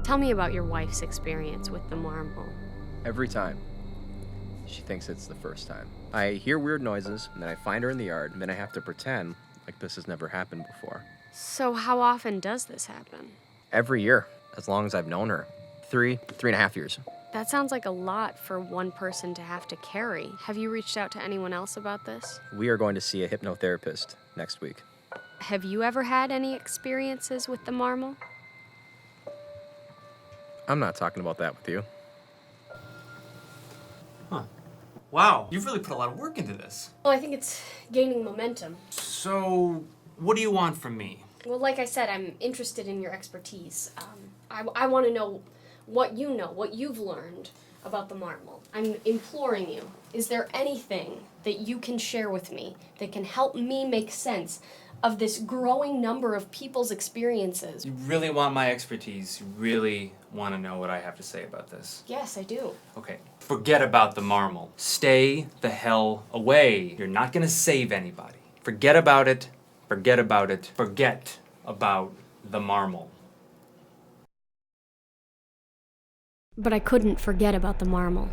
Tell me about your wife's experience with the Marmal. Every time. She thinks it's the first time. I hear weird noises, and then I find her in the yard, and then I have to pretend like this has never happened before. So how often does this happen? Every year, as long as I've known her. 3.5 years. That sounds like a lot for one person to have to carry. Have you reached out to anyone else about this? We are going to see a hypnotherapist next week. Have you ever had any experiences with the Marmal? I'm not talking about that with you. Huh. Wow, you've really put a lot of work into this. Well, I think it's gaining momentum. So, what do you want from me? Well, like I said, I'm interested in your expertise. I want to know what you've learned about the Marmal. I'm imploring you. Is there anything that you can share with me that can help me make sense of this growing number of people's experiences? You really want my expertise? You really want to know what I have to say about this? Yes, I do. Okay, forget about the Marmal. Stay the hell away. You're not gonna save anybody. Forget about it. Forget about it. Forget about the Marmal. But I couldn't forget about the Marmal.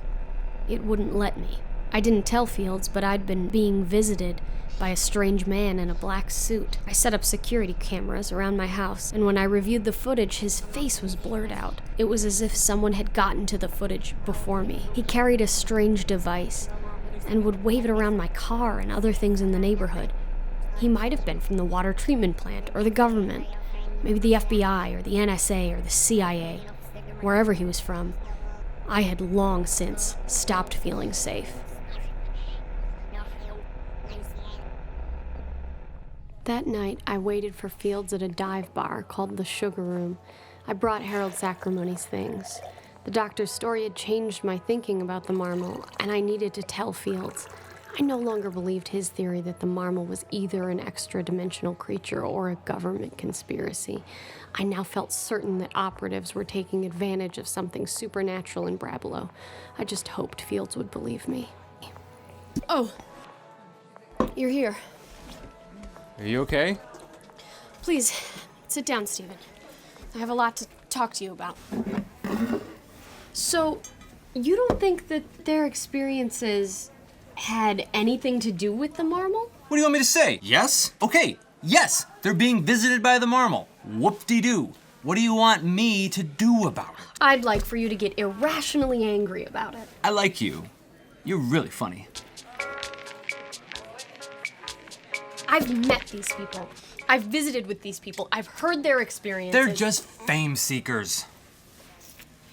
It wouldn't let me. I didn't tell Fields, but I'd been being visited by a strange man in a black suit. I set up security cameras around my house, and when I reviewed the footage, his face was blurred out. It was as if someone had gotten to the footage before me. He carried a strange device and would wave it around my car and other things in the neighborhood. He might have been from the water treatment plant or the government, maybe the FBI or the NSA or the CIA. Wherever he was from, I had long since stopped feeling safe. That night, I waited for Fields at a dive bar called the Sugar Room. I brought Harold Sacrimony's things. The doctor's story had changed my thinking about the Marmal, and I needed to tell Fields. I no longer believed his theory that the Marmal was either an extra-dimensional creature or a government conspiracy. I now felt certain that operatives were taking advantage of something supernatural in Brabalo. I just hoped Fields would believe me. Oh, you're here. Are you okay? Please, sit down, Stephen. I have a lot to talk to you about. So, you don't think that their experiences had anything to do with the Marmal? What do you want me to say? Yes? Okay, yes, they're being visited by the Marmal. Whoop-de-doo. What do you want me to do about it? I'd like for you to get irrationally angry about it. I like you. You're really funny. I've met these people. I've visited with these people. I've heard their experiences. They're just fame seekers.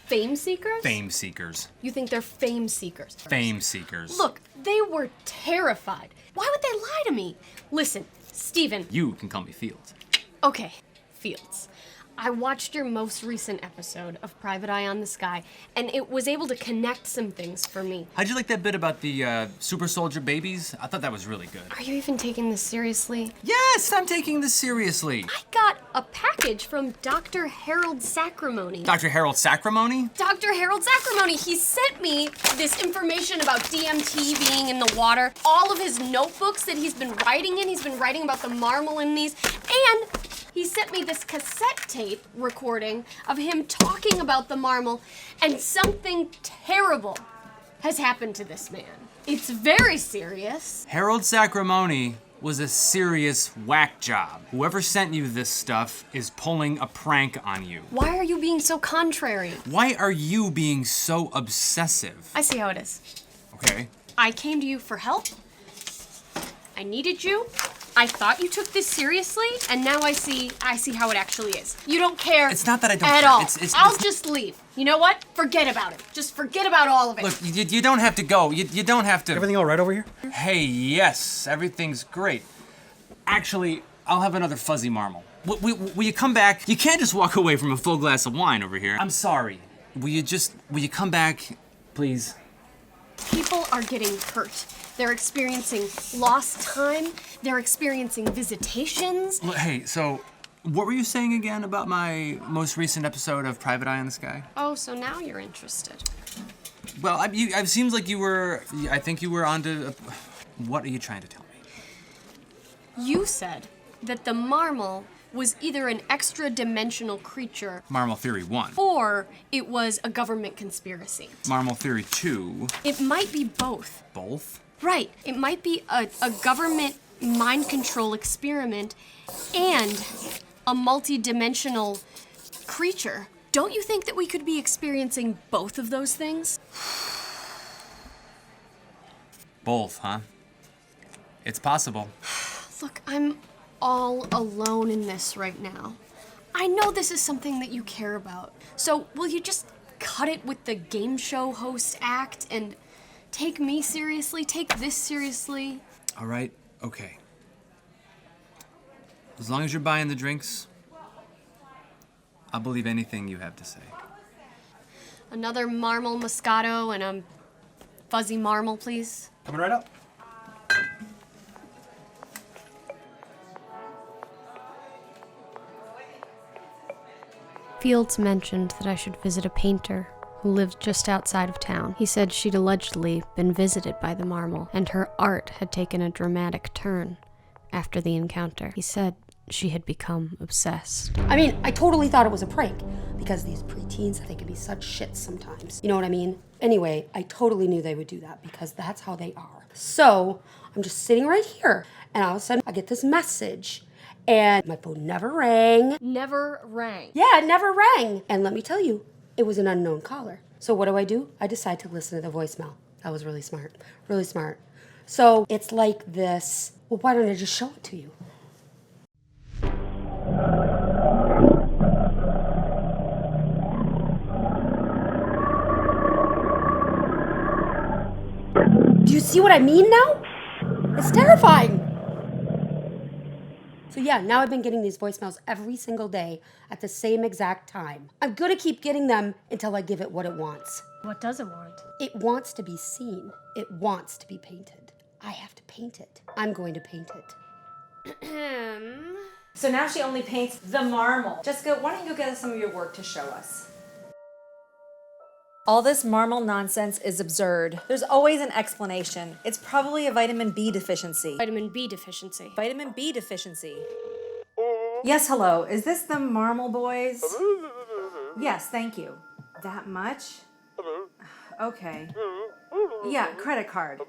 Fame seekers? Fame seekers. You think they're fame seekers? Fame seekers. Look, they were terrified. Why would they lie to me? Listen, Stephen. You can call me Fields. Okay, Fields. I watched your most recent episode of Private Eye on the Sky, and it was able to connect some things for me. How'd you like that bit about the super soldier babies? I thought that was really good. Are you even taking this seriously? Yes, I'm taking this seriously. I got a package from Dr. Harold Sacrimony. Dr. Harold Sacrimony? Dr. Harold Sacrimony, he sent me this information about DMT being in the water, all of his notebooks that he's been writing in. He's been writing about the marmal in these, and he sent me this cassette tape recording of him talking about the marmal, and something terrible has happened to this man. It's very serious. Harold Sacrimony was a serious whack job. Whoever sent you this stuff is pulling a prank on you. Why are you being so contrary? Why are you being so obsessive? I see how it is. Okay. I came to you for help. I needed you. I thought you took this seriously, and now I see how it actually is. You don't care. It's not that I don't at care. all. It's I'll just leave. You know what? Forget about it. Just forget about all of it. Look, you don't have to go. You don't have to. Everything all right over here? Hey, yes, everything's great. Actually, I'll have another fuzzy marmal. Will you come back? You can't just walk away from a full glass of wine over here. I'm sorry. Will you come back, please? People are getting hurt. They're experiencing lost time. They're experiencing visitations. Hey, so what were you saying again about my most recent episode of Private Eye on the Sky? Oh, so now you're interested. Well, it seems like you were. I think you were onto. What are you trying to tell me? You said that the marmal was either an extra-dimensional creature, Marmal Theory 1. or it was a government conspiracy. Marmal Theory 2. It might be both. Both? Right. It might be a government mind control experiment and a multi-dimensional creature. Don't you think that we could be experiencing both of those things? Both, huh? It's possible. Look, I'm all alone in this right now. I know this is something that you care about. So will you just cut it with the game show host act and take me seriously? Take this seriously? All right, okay. As long as you're buying the drinks, I'll believe anything you have to say. Another Marmal Moscato and a fuzzy marmal, please. Coming right up. Fields mentioned that I should visit a painter who lived just outside of town. He said she'd allegedly been visited by the marmal, and her art had taken a dramatic turn after the encounter. He said she had become obsessed. I mean, I totally thought it was a prank, because these preteens, they can be such shits sometimes. You know what I mean? Anyway, I totally knew they would do that, because that's how they are. So, I'm just sitting right here, and all of a sudden, I get this message. And my phone never rang. Never rang. Yeah, it never rang. And let me tell you, it was an unknown caller. So what do? I decide to listen to the voicemail. That was really smart. Really smart. So it's like this. Well, why don't I just show it to you? Do you see what I mean now? It's terrifying. So yeah, now I've been getting these voicemails every single day at the same exact time. I'm gonna keep getting them until I give it what it wants. What does it want? It wants to be seen. It wants to be painted. I have to paint it. I'm going to paint it. So now she only paints the marmal. Jessica, why don't you go get us some of your work to show us? All this marmal nonsense is absurd. There's always an explanation. It's probably a vitamin B deficiency. Vitamin B deficiency. Vitamin B deficiency. Yes, hello. Is this the Marmal Boys? Yes, thank you. That much? Okay. Yeah, credit card.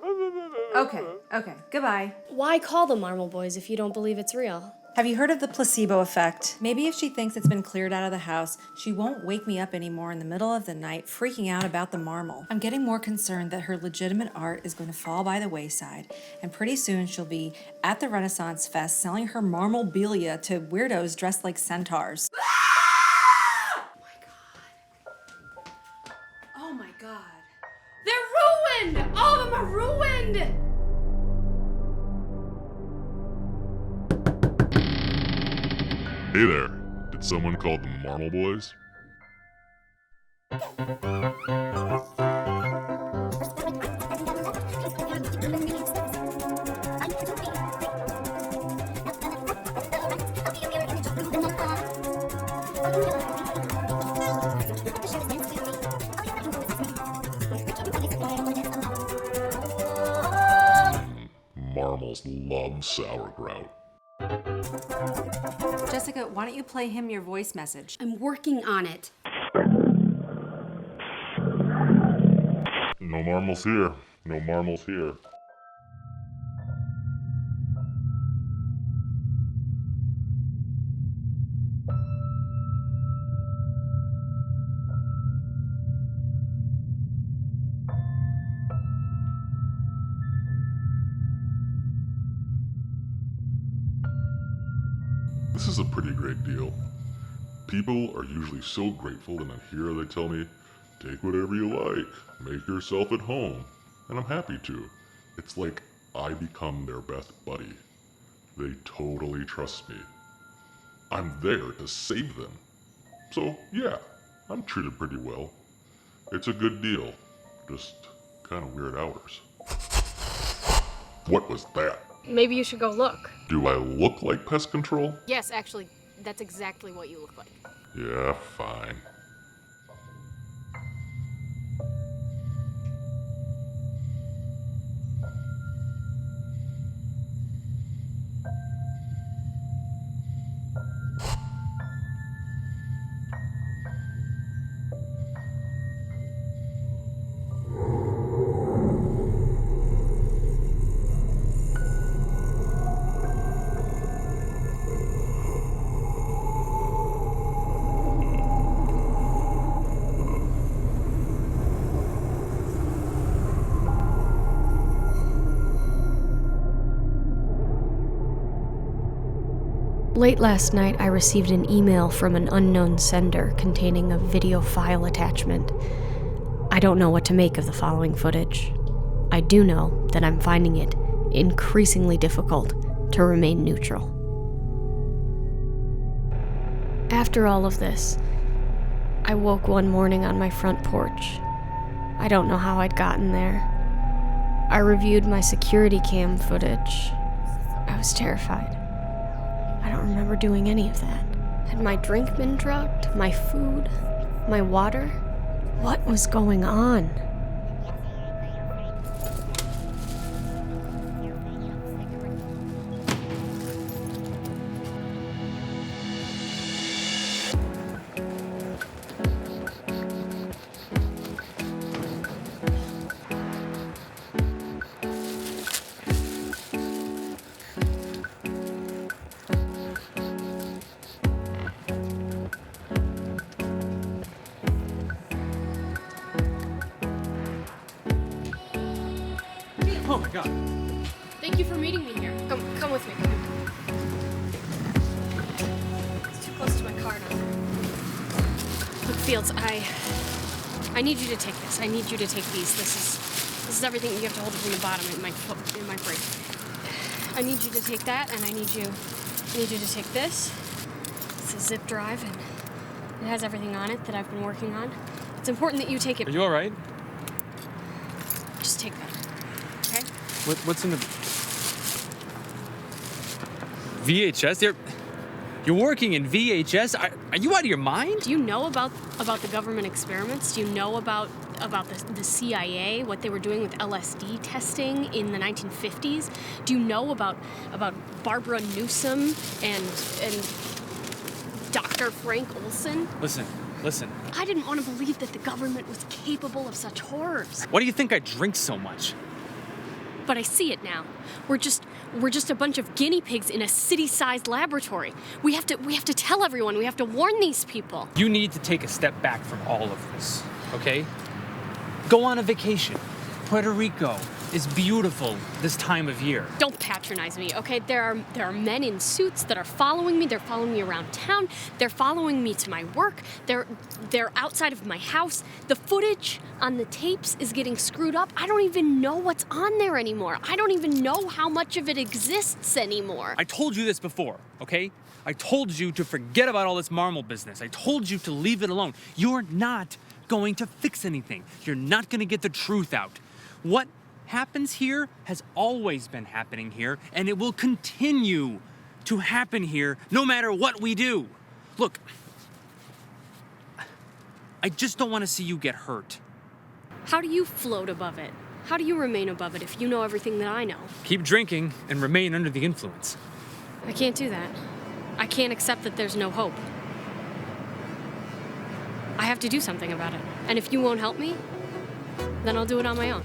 Okay. Goodbye. Why call the Marmal Boys if you don't believe it's real? Have you heard of the placebo effect? Maybe if she thinks it's been cleared out of the house, she won't wake me up anymore in the middle of the night freaking out about the marmal. I'm getting more concerned that her legitimate art is going to fall by the wayside, and pretty soon she'll be at the Renaissance Fest selling her marmalbelia to weirdos dressed like centaurs. Oh my god. They're ruined! All of them are ruined! Hey there. Did Someone called the Marmal Boys? Marmals love sauerkraut. Jessica, why don't you play him your voice message? I'm working on it. No Marmals here. No Marmals here. This is a pretty great deal. People are usually so grateful, and then here they tell me, take whatever you like, make yourself at home, and I'm happy to. It's like I become their best buddy. They totally trust me. I'm there to save them. So yeah, I'm treated pretty well. It's a good deal, just kind of weird hours. What was that? Maybe you should go look. Do I look like pest control? Yes, actually, that's exactly what you look like. Yeah, fine. Late last night, I received an email from an unknown sender containing a video file attachment. I don't know what to make of the following footage. I do know that I'm finding it increasingly difficult to remain neutral. After all of this, I woke one morning on my front porch. I don't know how I'd gotten there. I reviewed my security cam footage. I was terrified. I don't remember doing any of that. Had my drink been drugged? My food? My water? What was going on? Oh my god. Thank you for meeting me here. Come with me. It's too close to my car now. Look, Fields, I need you to take this. I need you to take these. This is everything. You have to hold it from the bottom. It might break. I need you to take that, and I need you to take this. It's a zip drive, and it has everything on it that I've been working on. It's important that you take it. Are you alright? Just take that. Okay? What's in the VHS? You're working in VHS? Are you out of your mind? Do you know about the government experiments? Do you know about the CIA, what they were doing with LSD testing in the 1950s? Do you know about Barbara Newsom and Dr. Frank Olson? Listen. I didn't want to believe that the government was capable of such horrors. Why do you think I drink so much? But I see it now. We're just a bunch of guinea pigs in a city-sized laboratory. We have to tell everyone. We have to warn these people. You need to take a step back from all of this, okay? Go on a vacation. Puerto Rico, is beautiful this time of year. Don't patronize me, okay? There are men in suits that are following me. They're following me around town. They're following me to my work. They're outside of my house. The footage on the tapes is getting screwed up. I don't even know what's on there anymore. I don't even know how much of it exists anymore. I told you this before, okay? I told you to forget about all this Marmal business. I told you to leave it alone. You're not going to fix anything. You're not going to get the truth out. What happens here has always been happening here, and it will continue to happen here no matter what we do. Look, I just don't want to see you get hurt. How do you float above it? How do you remain above it if you know everything that I know? Keep drinking and remain under the influence. I can't do that. I can't accept that there's no hope. I have to do something about it. And if you won't help me, then I'll do it on my own.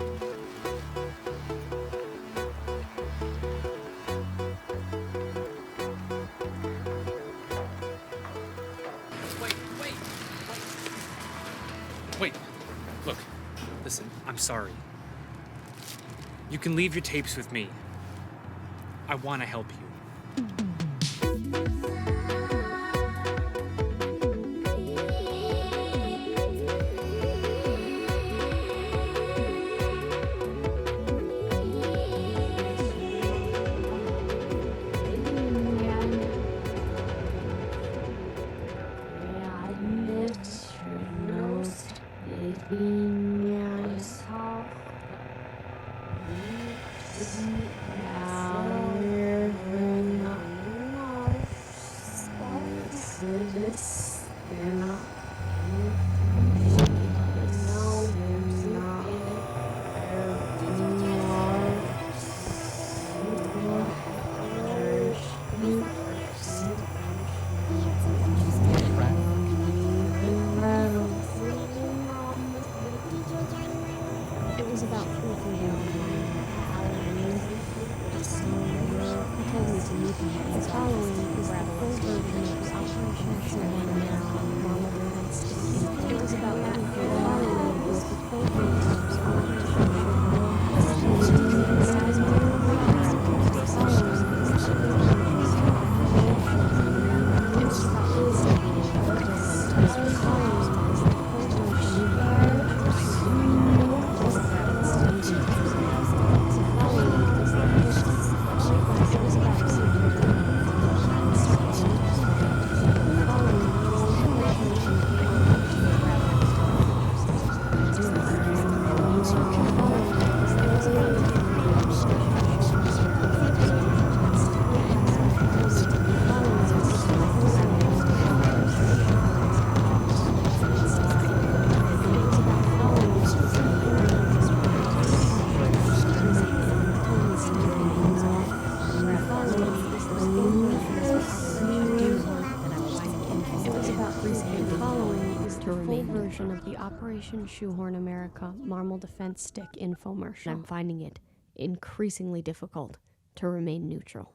Wait, look, listen, I'm sorry. You can leave your tapes with me. I want to help you. Of the Operation Shoehorn America Marmal Defense Stick infomercial. I'm finding it increasingly difficult to remain neutral.